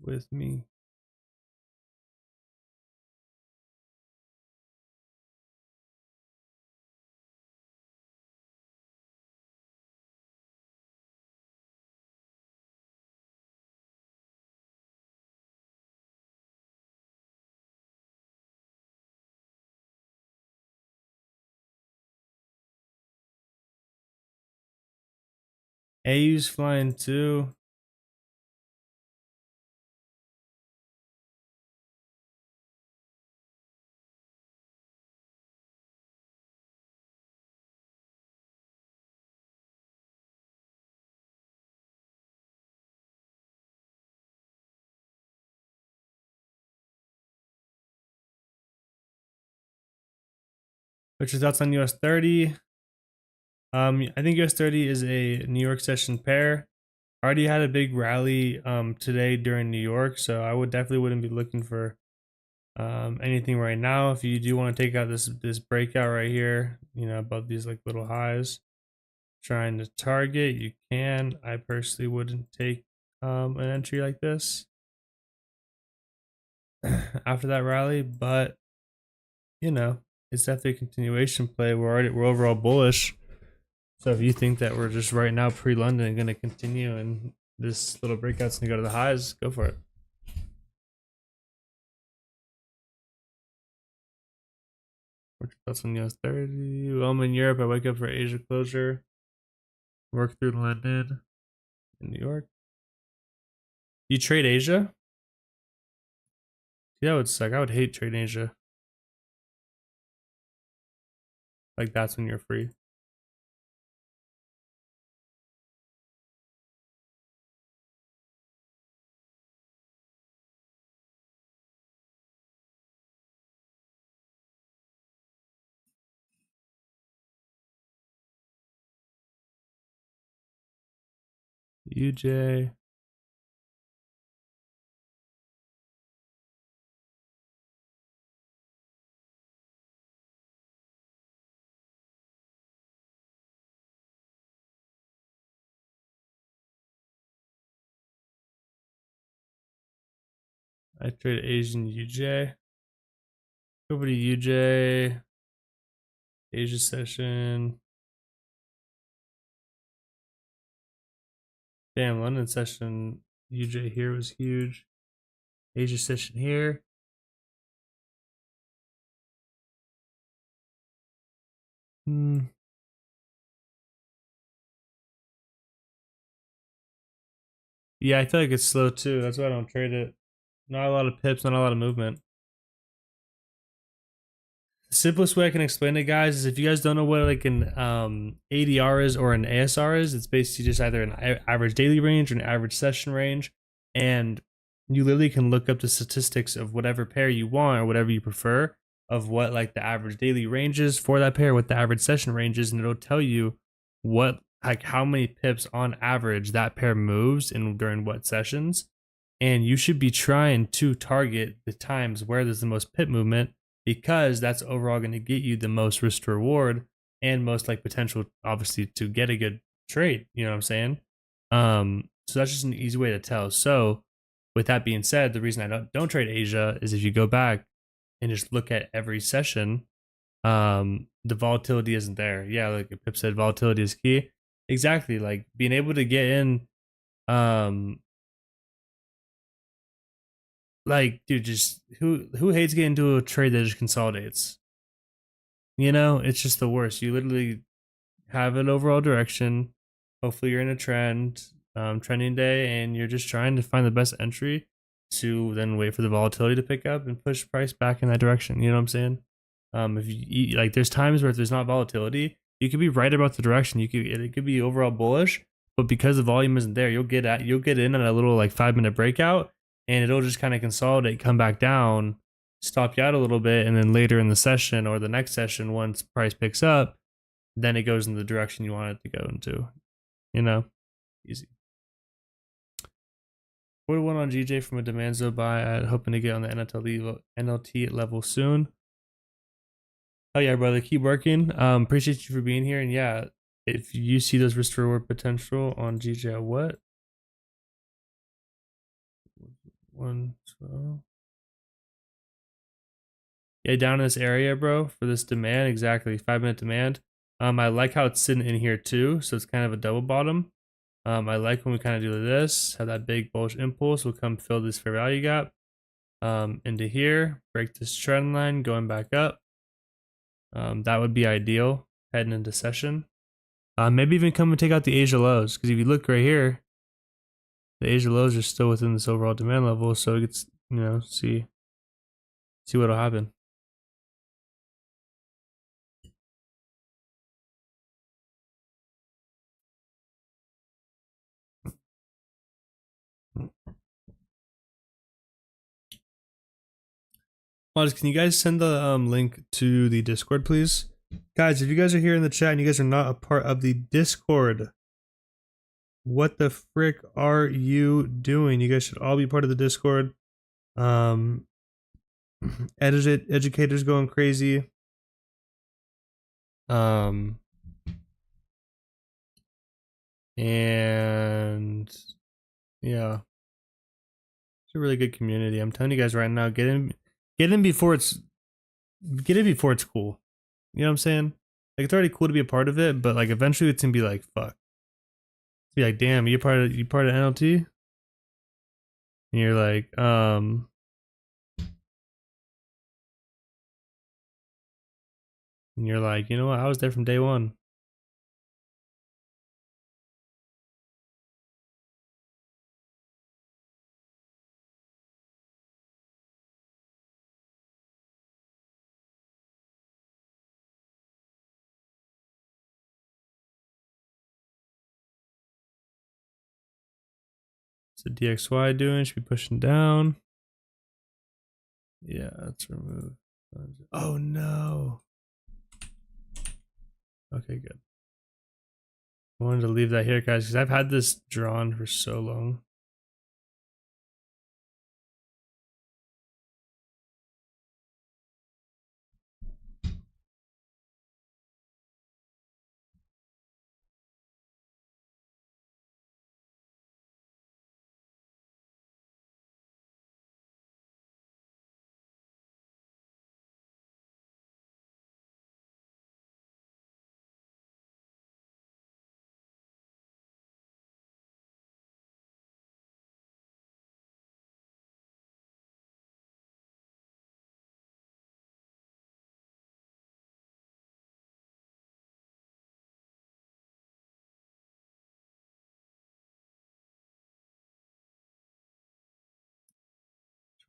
with me. AU's flying too. What's your thoughts on US 30? I think US 30 is a New York session pair. Already had a big rally today during New York, so I would definitely wouldn't be looking for anything right now. If you do want to take out this breakout right here, you know, above these like little highs, trying to target, you can. I personally wouldn't take an entry like this after that rally, but you know, it's definitely a continuation play. We're overall bullish. So if you think that we're just right now pre-London going to continue and this little breakout's going to go to the highs, go for it. What's your thoughts on US 30? Well, I'm in Europe. I wake up for Asia closure. Work through London and New York. You trade Asia? Yeah, that would suck. I would hate trading Asia. Like that's when you're free. UJ. I trade Asian UJ. Go over to UJ. Asia session. Damn, London session UJ here was huge. Asia session here. Yeah, I feel like it's slow too. That's why I don't trade it. Not a lot of pips, not a lot of movement. The simplest way I can explain it, guys, is if you guys don't know what like an ADR is or an ASR is, it's basically just either an average daily range or an average session range, and you literally can look up the statistics of whatever pair you want or whatever you prefer of what like the average daily range is for that pair, what the average session range is, and it'll tell you what like how many pips on average that pair moves in during what sessions, and you should be trying to target the times where there's the most pip movement because that's overall going to get you the most risk to reward and most like potential obviously to get a good trade, you know what I'm saying? So that's just an easy way to tell. So with that being said, the reason I don't trade Asia is if you go back and just look at every session, the volatility isn't there. Yeah, like Pip said, volatility is key. Exactly, like being able to get in like dude, just who hates getting into a trade that just consolidates? You know, it's just the worst. You literally have an overall direction. Hopefully, you're in a trend, trending day, and you're just trying to find the best entry to then wait for the volatility to pick up and push price back in that direction. You know what I'm saying? If you like, there's times where if there's not volatility, you could be right about the direction. It could be overall bullish, but because the volume isn't there, you'll get in on a little like 5 minute breakout, and it'll just kind of consolidate, come back down, stop you out a little bit, and then later in the session or the next session, once price picks up, then it goes in the direction you want it to go into. You know, easy. 41 on GJ from a demand zone buy. Hoping to get on the NLT level soon. Oh yeah, brother, keep working. Appreciate you for being here. And yeah, if you see those risk to reward potential on GJ, what? 112. Yeah, down in this area, bro, for this demand, exactly 5-minute demand. I like how it's sitting in here too, so it's kind of a double bottom. I like when we kind of do this, have that big bullish impulse. We'll come fill this fair value gap into here, break this trend line, going back up. That would be ideal heading into session. Maybe even come and take out the Asia lows, because if you look right here, the Asia lows are still within this overall demand level, so it's, you know, see what'll happen. Mods, can you guys send the link to the Discord, please? Guys, if you guys are here in the chat and you guys are not a part of the Discord, what the frick are you doing? You guys should all be part of the Discord. Educators going crazy. And yeah, it's a really good community. I'm telling you guys right now, get in before it's cool. You know what I'm saying? Like, it's already cool to be a part of it, but like eventually it's gonna be like, fuck. Be like, damn, you part of NLT? And you're like, and you're like, you know what? I was there from day one. So DXY doing? Should be pushing down. Yeah, let's remove. Oh no. Okay, good. I wanted to leave that here, guys, because I've had this drawn for so long.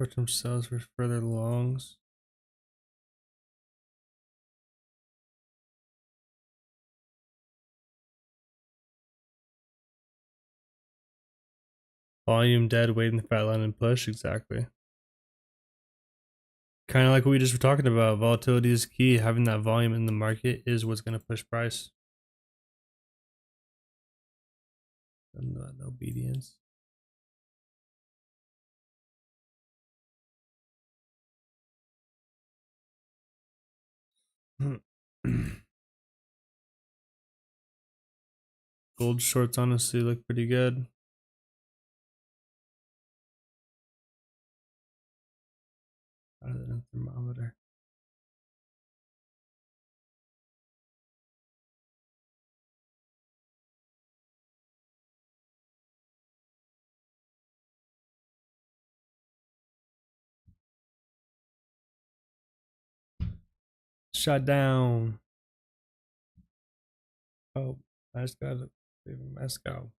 Short-term sells for further longs. Volume dead, waiting the fat line and push. Exactly. Kind of like what we just were talking about. Volatility is key. Having that volume in the market is what's going to push price. Not obedience. Gold shorts honestly look pretty good. Other than a thermometer. Shut down. Oh, I just got a Moscow.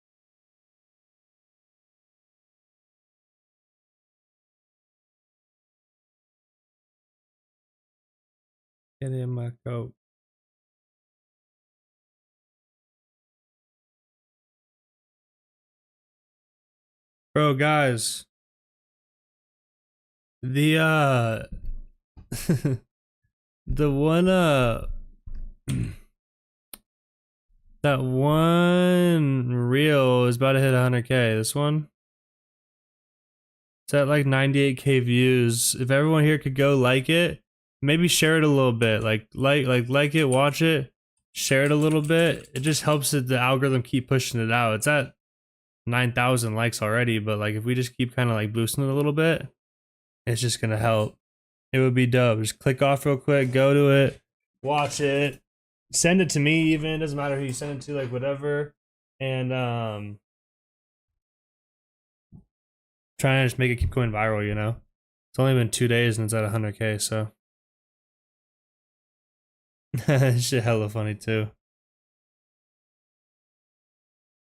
Get in my coat. Bro, guys. The the one that one reel is about to hit 100K. This one, it's at like 98K views. If everyone here could go like it, maybe share it a little bit. Like it, watch it, share it a little bit. It just helps the algorithm keep pushing it out. It's at 9,000 likes already, but like if we just keep kind of like boosting it a little bit, it's just gonna help. It would be dope. Just click off real quick, go to it, watch it, send it to me even. It doesn't matter who you send it to, like whatever. And trying to just make it keep going viral, you know? It's only been 2 days and it's at 100K, so. Shit hella funny too.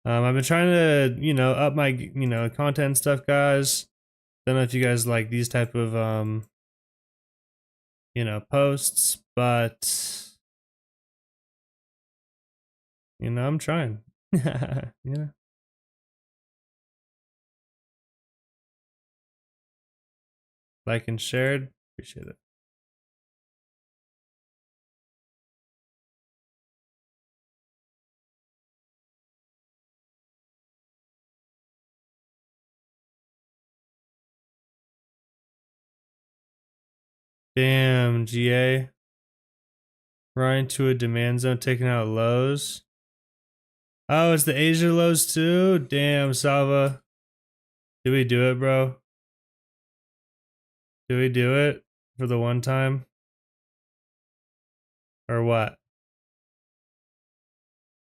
I've been trying to, you know, up my, you know, content and stuff, guys. Don't know if you guys like these type of, you know, posts, but, you know, I'm trying. Yeah. Like and shared, appreciate it. Damn, GA. Right to a demand zone, taking out lows. Oh, it's the Asia lows too? Damn, Salva. Did we do it, bro? Did we do it for the one time? Or what?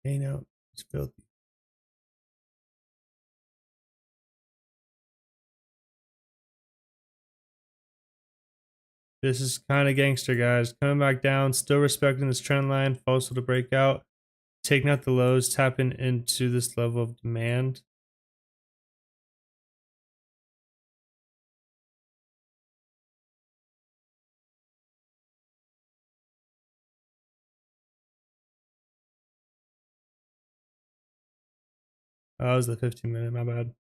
Hey, no, it's filthy. This is kind of gangster, guys. Coming back down, still respecting this trend line, false to the breakout, taking out the lows, tapping into this level of demand. Oh, that was the 15-minute, my bad.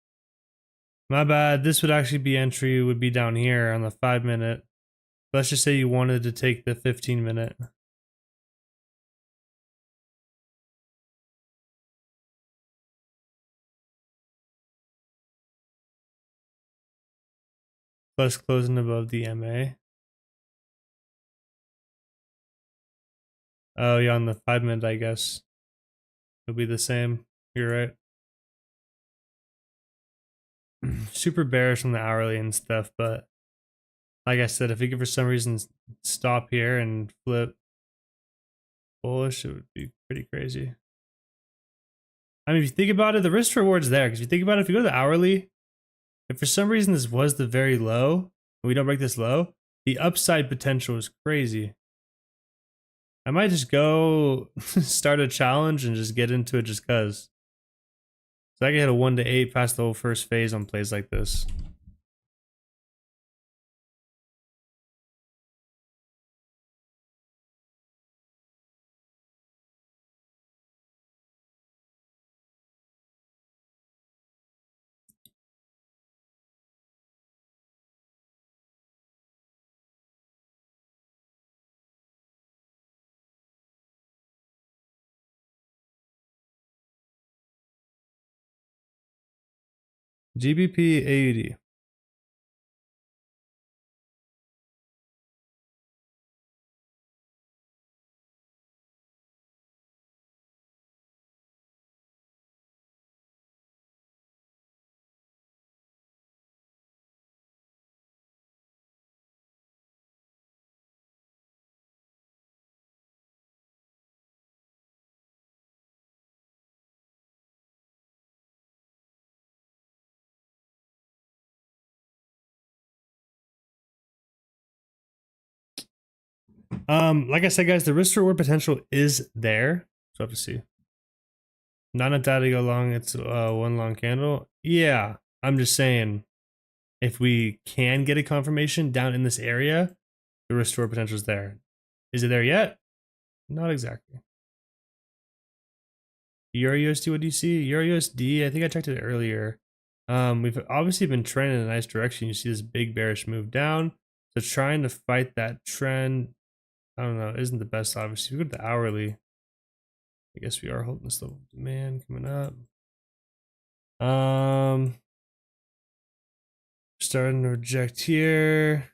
My bad. This would actually be entry, would be down here on the 5-minute. Let's just say you wanted to take the 15-minute. Plus closing above the MA. Oh, yeah, on the 5-minute, I guess. It'll be the same. You're right. Super bearish on the hourly and stuff, but like I said, if we could for some reason stop here and flip bullish, it would be pretty crazy. I mean, if you think about it, the risk reward's there. Because if you think about it, if you go to the hourly, if for some reason this was the very low, and we don't break this low, the upside potential is crazy. I might just go start a challenge and just get into it just cause. So I can hit a 1 to 8 past the whole first phase on plays like this. GBP AUD. Like I said, guys, the risk reward potential is there. So I have to see. Not a data go long, it's one long candle. Yeah, I'm just saying, if we can get a confirmation down in this area, the risk reward potential is there. Is it there yet? Not exactly. Euro USD, what do you see? Euro USD, I think I checked it earlier. We've obviously been trending in a nice direction. You see this big bearish move down. So trying to fight that trend, I don't know, isn't the best, obviously. We go to the hourly. I guess we are holding this level of demand coming up. Starting to reject here.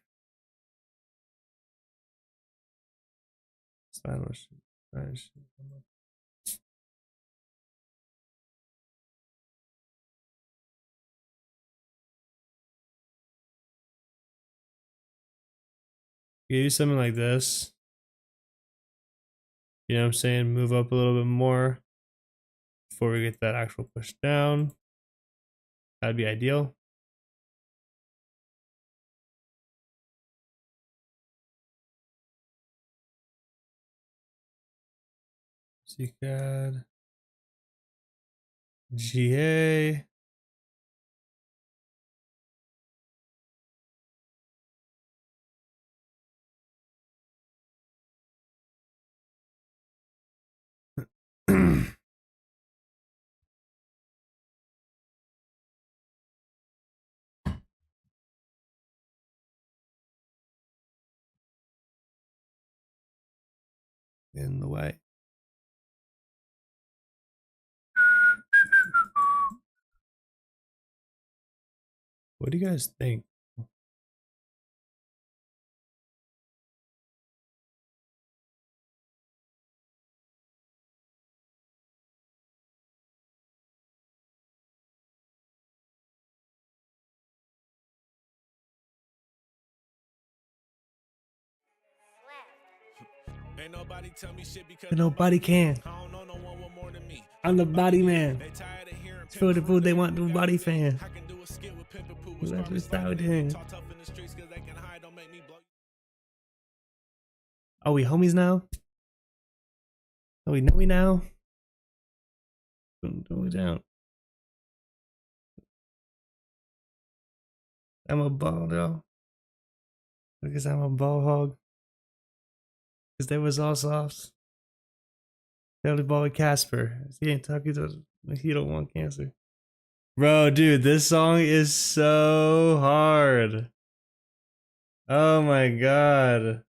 You do something like this. You know what I'm saying? Move up a little bit more before we get that actual push down. That'd be ideal. USD CAD. GA. In the way. What do you guys think? Ain't nobody tell me shit because Nobody can. I don't know no one with more than me. I'm the body man. They tired of hearing For the food they want, the body fan. I can do a skit with Pimp and Poo. Whoever is out here. Talk tough in the streets cause they can hide, don't make me blow. Are we homies now? Are we know we now? Don't we down. I'm a ball though. Because I'm a ball hog. Because they was all softs. Belly ball with Casper. He ain't talking to he don't want cancer. Bro, dude, this song is so hard. Oh my god.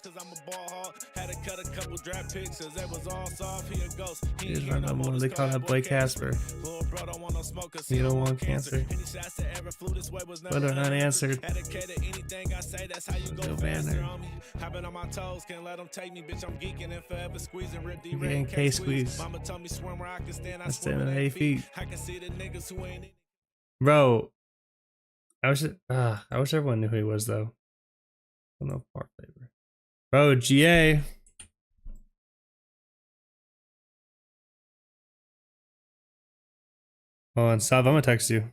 Cause I'm a ball hog. Had to cut a couple draft picks cause that was all soft. He a ghost. He He's ain't right no now, more. they call that boy Casper. Little bro don't want no smoke cause He don't want cancer. Any shots that ever flew this way was never But they're unanswered. Educated anything I say, that's how you go No faster banner. on me. I've been on my toes, can't let them take me, bitch. I'm geeking and forever squeezing, rip D Getting K squeeze. Mama told me swim where I can stand, I Stand swim at at 8 8 feet. feet. I can see the niggas who ain't in it. Bro, I wish everyone knew who he was though. I don't know part flavor. Bro, GA. Hold on, stop. I'm gonna text you.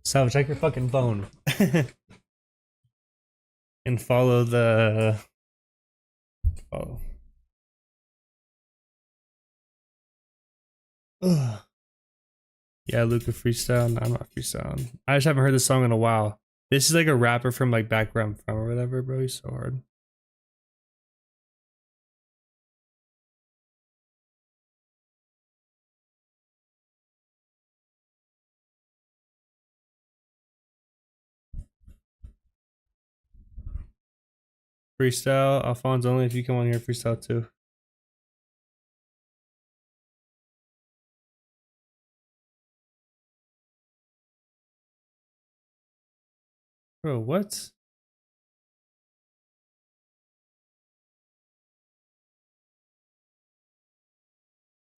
So check your fucking phone. And follow the follow. Ugh. Yeah, Luca freestyle. No, I'm not freestyling. I just haven't heard this song in a while. This is like a rapper from like back where I'm from or whatever, bro. He's so hard. Freestyle, Alphonse only if you come on here freestyle too. Bro, what?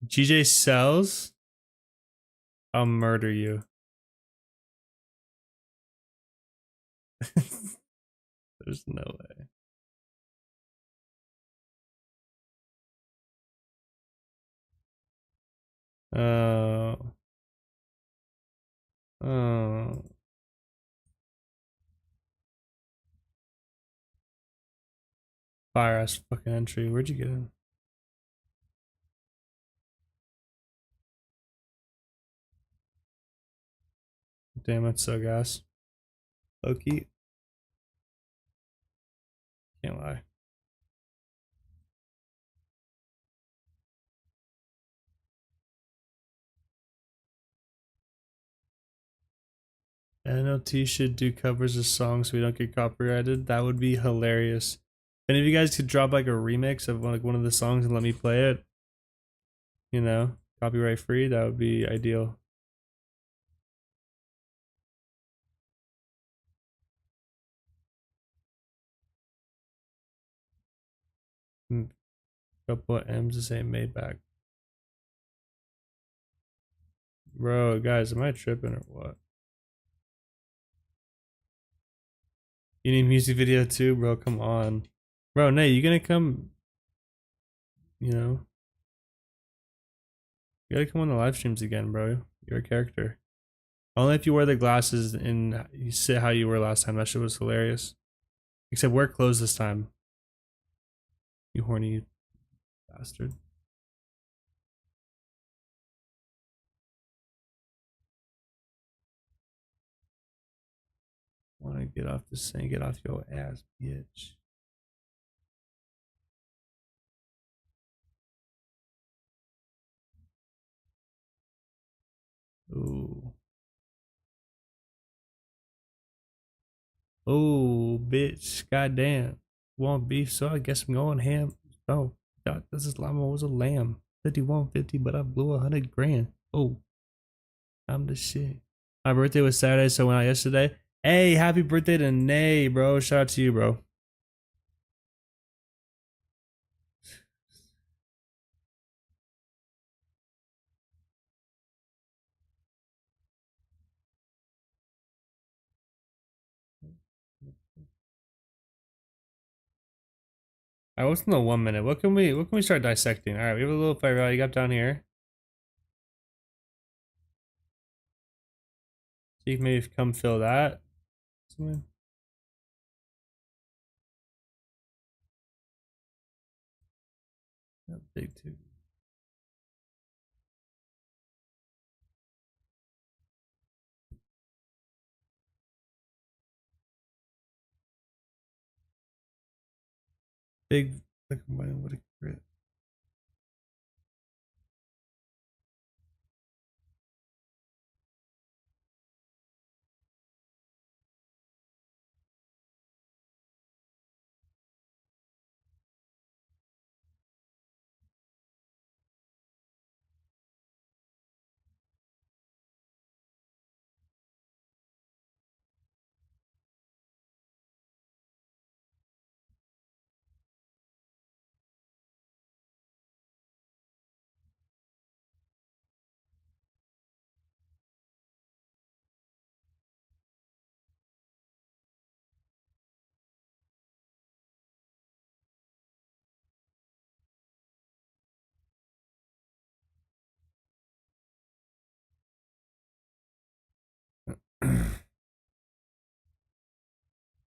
GJ sells? I'll murder you. There's no way. Oh. Oh. Fire ass fucking entry. Where'd you get in? Damn, that's so gas. Loki. Can't lie. NLT should do covers of songs so we don't get copyrighted. That would be hilarious. If any of you guys could drop like a remix of like one of the songs and let me play it, you know, copyright free, that would be ideal. Couple of M's to say made back. Bro, guys, am I tripping or what? You need music video too, bro? Come on. Bro, Nate, you gonna come, you know? You gotta come on the live streams again, bro. You're a character. Only if you wear the glasses and you sit how you were last time. That shit was hilarious. Except wear clothes this time. You horny bastard. Wanna get off this thing, get off your ass, bitch. Ooh. Oh, bitch. Goddamn. Want beef, so I guess I'm going ham. Oh, God, this is llama was a lamb. 5150, but I blew 100 grand. Oh, I'm the shit. My birthday was Saturday, so went out yesterday. Hey, happy birthday to Nay, bro. Shout out to you, bro. Alright, what's in the 1 minute? What can we start dissecting? Alright, we have a little fire value up down here. So you can maybe come fill that. Not big too. Big, like, what a crit.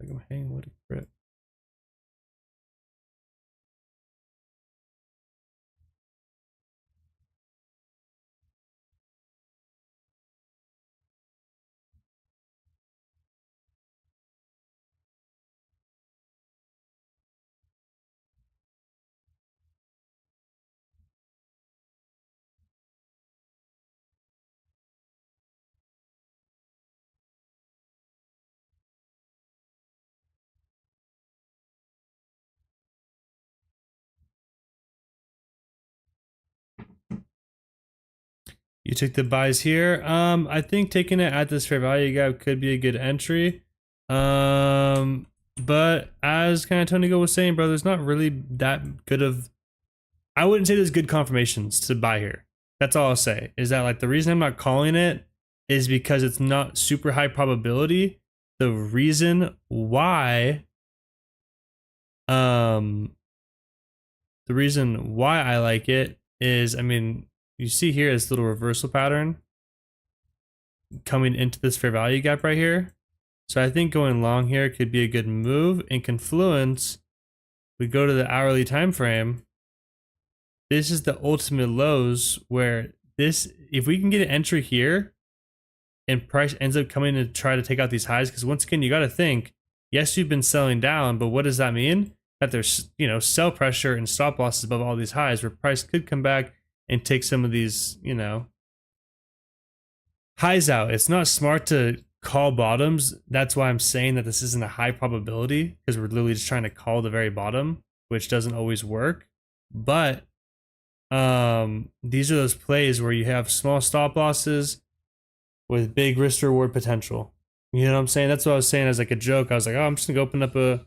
Like I'm hanging with a crit. You took the buys here. I think taking it at this fair value gap could be a good entry. But as kind of Tony Go was saying, bro, there's not really that good of. I wouldn't say there's good confirmations to buy here. That's all I'll say. Is that like the reason I'm not calling it is because it's not super high probability. The reason why, the reason why I like it is, I mean, you see here this little reversal pattern coming into this fair value gap right here. So I think going long here could be a good move. In confluence, we go to the hourly time frame. This is the ultimate lows where this, if we can get an entry here and price ends up coming to try to take out these highs, because once again, you got to think, yes, you've been selling down, but what does that mean? That there's, you know, sell pressure and stop losses above all these highs where price could come back and take some of these, you know, highs out. It's not smart to call bottoms. That's why I'm saying that this isn't a high probability, because we're literally just trying to call the very bottom, which doesn't always work. But these are those plays where you have small stop losses with big risk reward potential. You know what I'm saying? That's what I was saying as like a joke. I was like, oh, I'm just gonna go open up a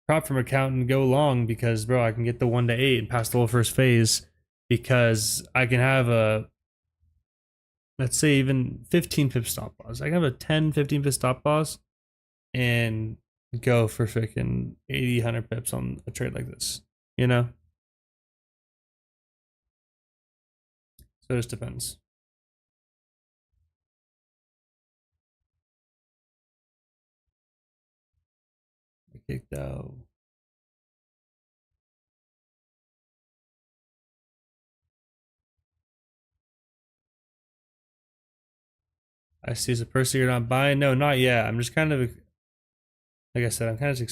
prop firm account and go long because, bro, I can get the 1 to 8 and pass the whole first phase, because I can have a, let's say, even 15 pip stop loss. I can have a 10, 15 pip stop loss and go for freaking 80, 100 pips on a trade like this, you know? So it just depends. I kicked out. I see as a person you're not buying. No, not yet. I'm just kind of, like I said, I'm kind of just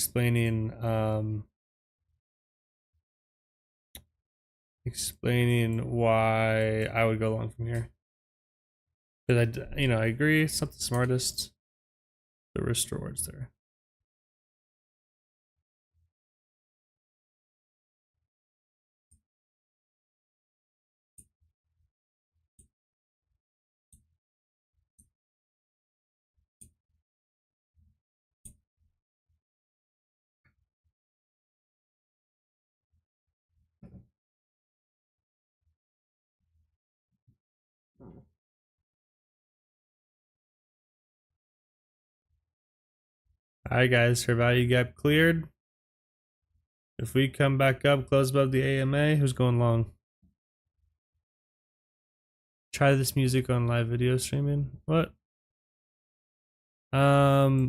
explaining why I would go long from here. Because I agree, it's not the smartest. The risk rewards there. Alright guys, fair value gap cleared. If we come back up, close above the AMA, who's going long? Try this music on live video streaming. What? I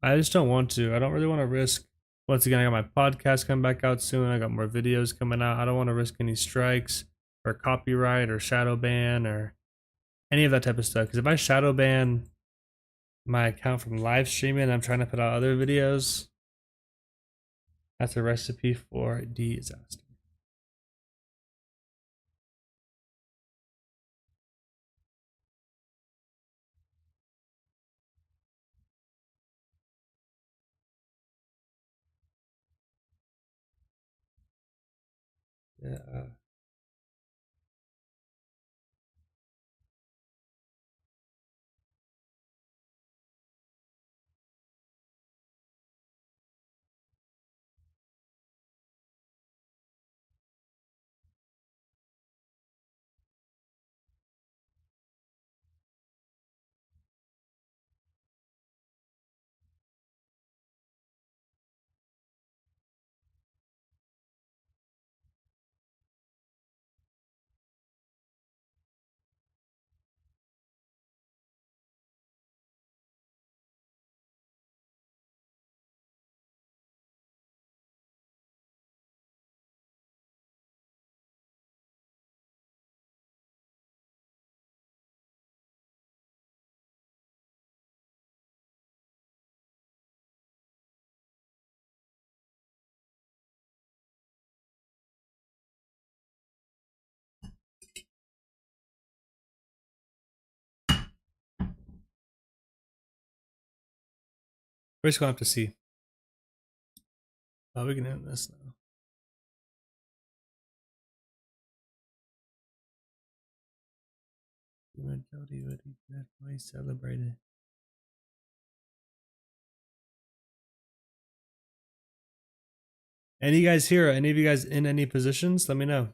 just don't want to. I don't really want to risk. Once again, I got my podcast coming back out soon. I got more videos coming out. I don't want to risk any strikes or copyright or shadow ban or any of that type of stuff. Because if I shadow ban my account from live streaming, I'm trying to put out other videos. That's a recipe for disaster. Yeah. We're just going to have to see. Oh, we can end this now. We celebrated. Any guys here? Any of you guys in any positions? Let me know.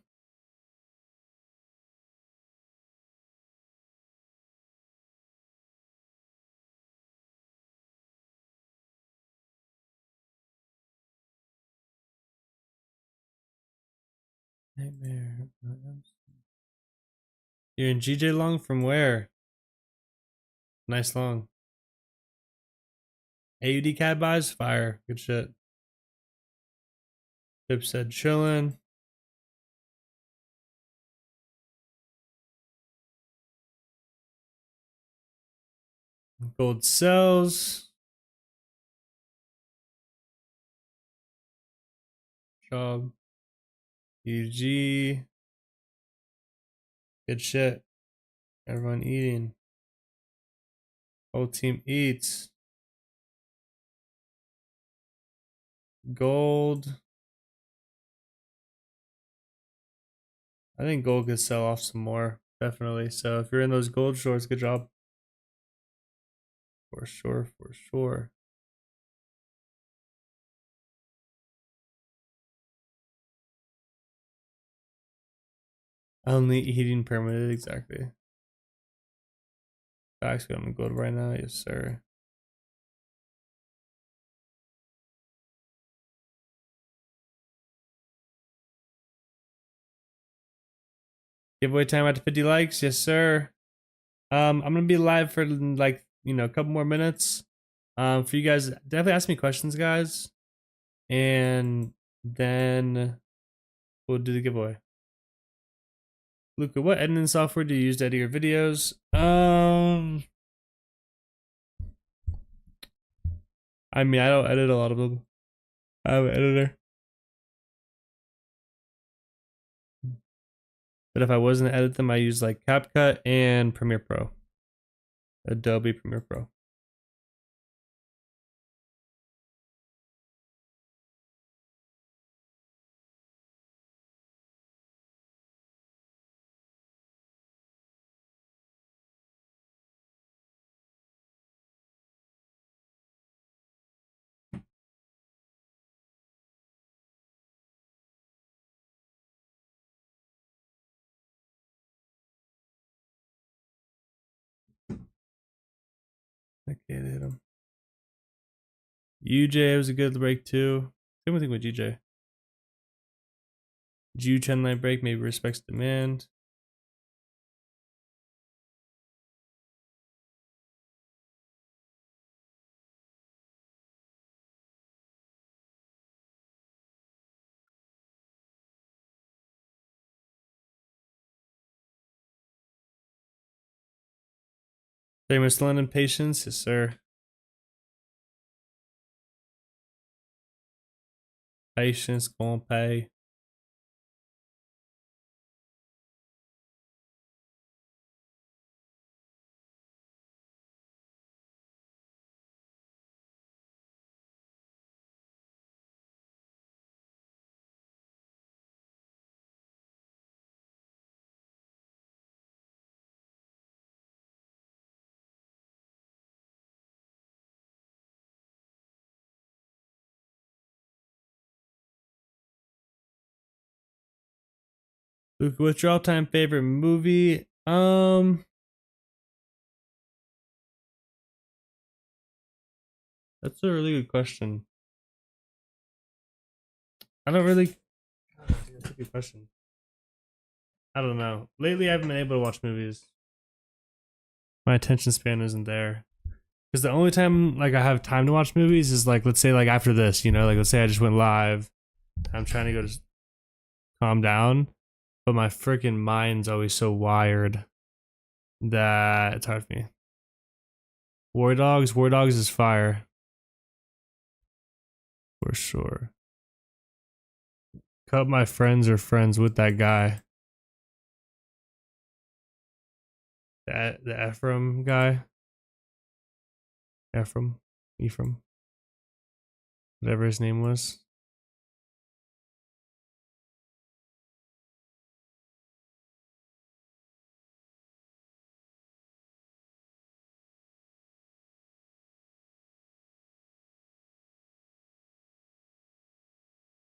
Nightmare. You're in GJ long from where? Nice long. AUD CAD buys? Fire. Good shit. Pip said chillin'. Gold sells. Job. UG. Good shit. Everyone eating. Whole team eats. Gold. I think gold could sell off some more, definitely. So if you're in those gold shorts, good job. For sure, for sure. Only eating permitted, exactly. Facts, we on gold right now, yes sir. Giveaway time after 50 likes, yes sir. I'm gonna be live for like a couple more minutes. For you guys, definitely ask me questions, guys, and then we'll do the giveaway. Luca, what editing software do you use to edit your videos? I mean, I don't edit a lot of them. I have an editor. But if I wasn't to edit them, I use like CapCut and Premiere Pro. Adobe Premiere Pro. I can't hit him. UJ was a good break too. Same thing with GJ. Ju trend line break, maybe respects demand. Famous London patience, yes sir. Patience, gon' pay. Luke, what's your all-time favorite movie? That's a really good question. I don't really. That's a good question. I don't know. Lately, I haven't been able to watch movies. My attention span isn't there. Because the only time like I have time to watch movies is like, let's say like after this, like let's say I just went live. I'm trying to go to calm down, but my freaking mind's always so wired that it's hard for me. War Dogs is fire. For sure. Cut My Friends are friends with that guy. The Ephraim guy. Ephraim. Whatever his name was.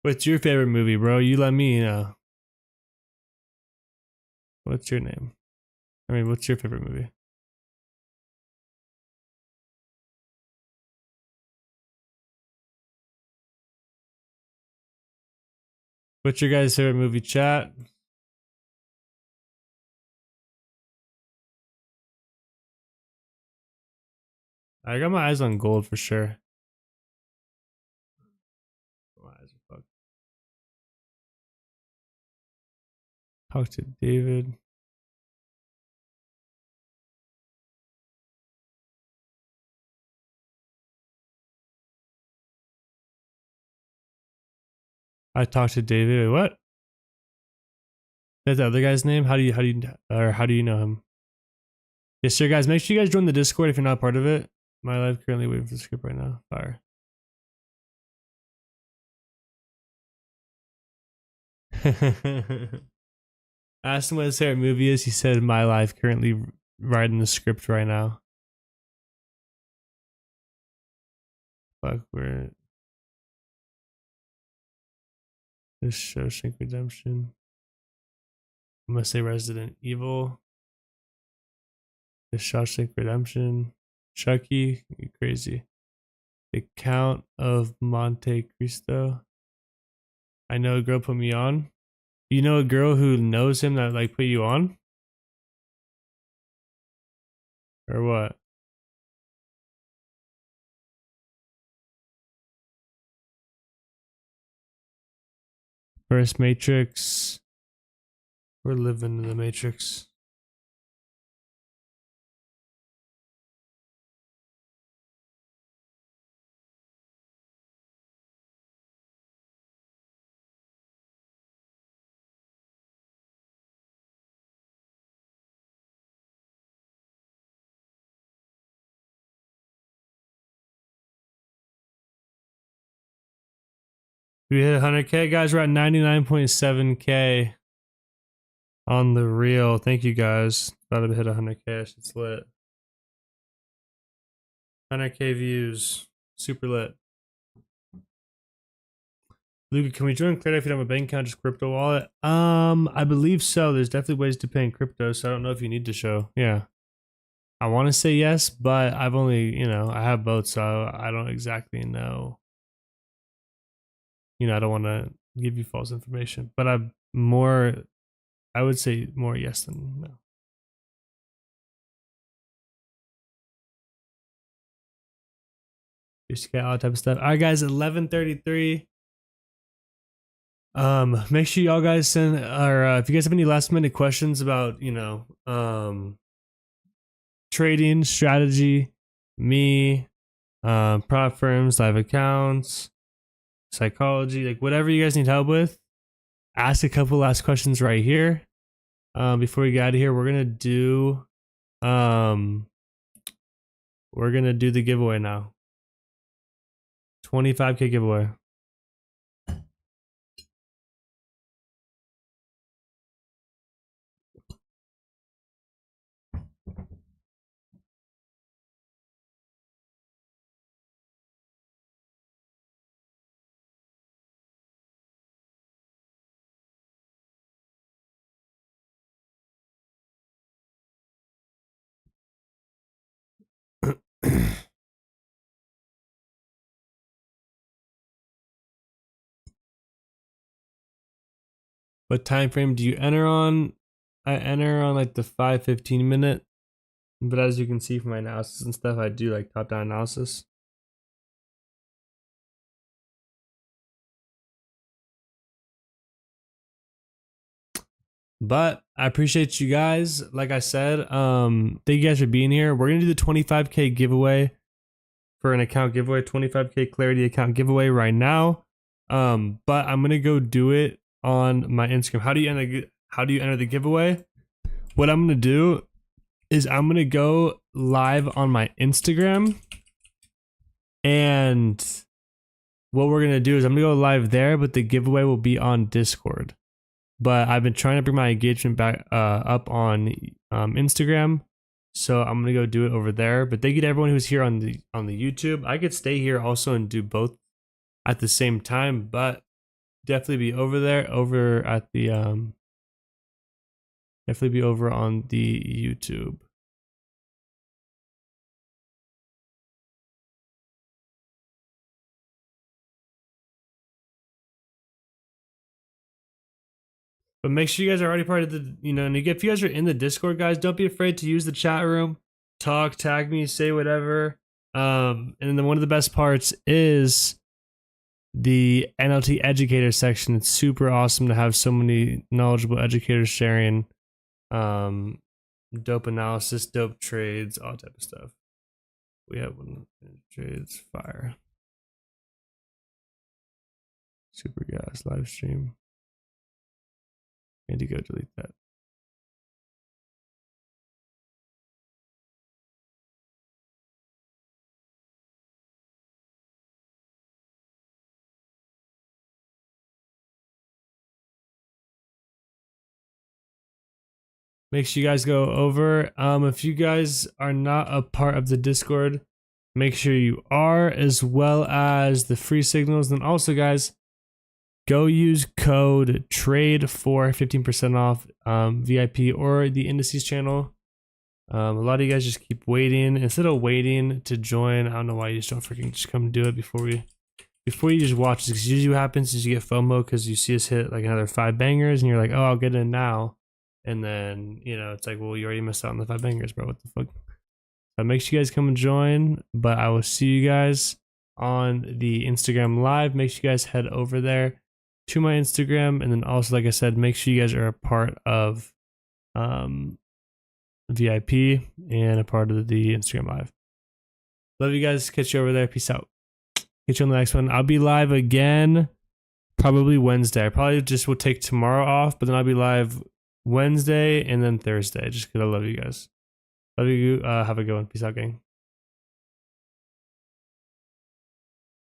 What's your favorite movie, bro? You let me know. What's your name? I mean, what's your favorite movie? What's your guys' favorite movie, chat? I got my eyes on gold for sure. My eyes are fucked. Talk to David. I talked to David. Wait, what? That's the other guy's name? How do you know him? Yes, sir, guys. Make sure you guys join the Discord if you're not part of it. My life currently waiting for the script right now. Fire. Asked him what his favorite movie is. He said, "My life currently writing the script right now." Fuck, we're this Shawshank Redemption. I'm gonna say Resident Evil. The Shawshank Redemption. Chucky, you crazy. The Count of Monte Cristo. I know a girl put me on. You know a girl who knows him that like put you on? Or what? First Matrix. We're living in the Matrix. We hit 100K, guys. We're at 99.7K on the reel. Thank you, guys. About to hit 100K. It's lit. 100K views. Super lit. Luca, can we join Clear if you don't have a bank account, just crypto wallet? I believe so. There's definitely ways to pay in crypto, so I don't know if you need to show. Yeah. I want to say yes, but I've only, I have both, so I don't exactly know. I don't want to give you false information, but I would say more yes than no. Just get all that type of stuff. All right, guys, 11:33. Make sure y'all guys send, or if you guys have any last minute questions about, trading strategy, me, prop firms, live accounts, psychology, like whatever you guys need help with, ask a couple last questions right here. Before we get out of here, we're gonna do the giveaway now. 25K giveaway. What time frame do you enter on? I enter on like the 5:15 minute, but as you can see from my analysis and stuff, I do like top down analysis. But I appreciate you guys. Like I said, thank you guys for being here. We're gonna do the 25K giveaway for an account giveaway, 25K Clarity account giveaway right now. But I'm gonna go do it on my Instagram. How do you enter the giveaway? What I'm gonna do is I'm gonna go live on my Instagram, and what we're gonna do is I'm gonna go live there, but the giveaway will be on Discord. But I've been trying to bring my engagement back up on Instagram, so I'm gonna go do it over there. But thank you to everyone who's here on the YouTube. I could stay here also and do both at the same time, but definitely be over there, over at the definitely be over on the YouTube. But make sure you guys are already part of the, and if you guys are in the Discord, guys, don't be afraid to use the chat room, talk, tag me, say whatever. And then one of the best parts is the NLT educator section. It's super awesome to have so many knowledgeable educators sharing dope analysis, dope trades, all type of stuff. We have one trades, fire. Super gas live stream. I need to go delete that. make sure you guys go over. If you guys are not a part of the Discord, make sure you are, as well as the free signals. Then also, guys, go use code TRADE for 15% off VIP or the indices channel. A lot of you guys just keep waiting. Instead of waiting to join, I don't know why you just don't freaking just come do it before you just watch this. Because usually what happens is you get FOMO because you see us hit like another 5 bangers and you're like, oh, I'll get in now. And then, you know, it's like, well, you already missed out on the 5 bangers, bro. What the fuck? So make sure you guys come and join. But I will see you guys on the Instagram live. Make sure you guys head over there to my Instagram. And then also, like I said, make sure you guys are a part of VIP and a part of the Instagram live. Love you guys. Catch you over there. Peace out. Catch you on the next one. I'll be live again probably Wednesday. I probably just will take tomorrow off, but then I'll be live Wednesday and then Thursday just because I love you guys. Love you. Have a good one. Peace out, gang.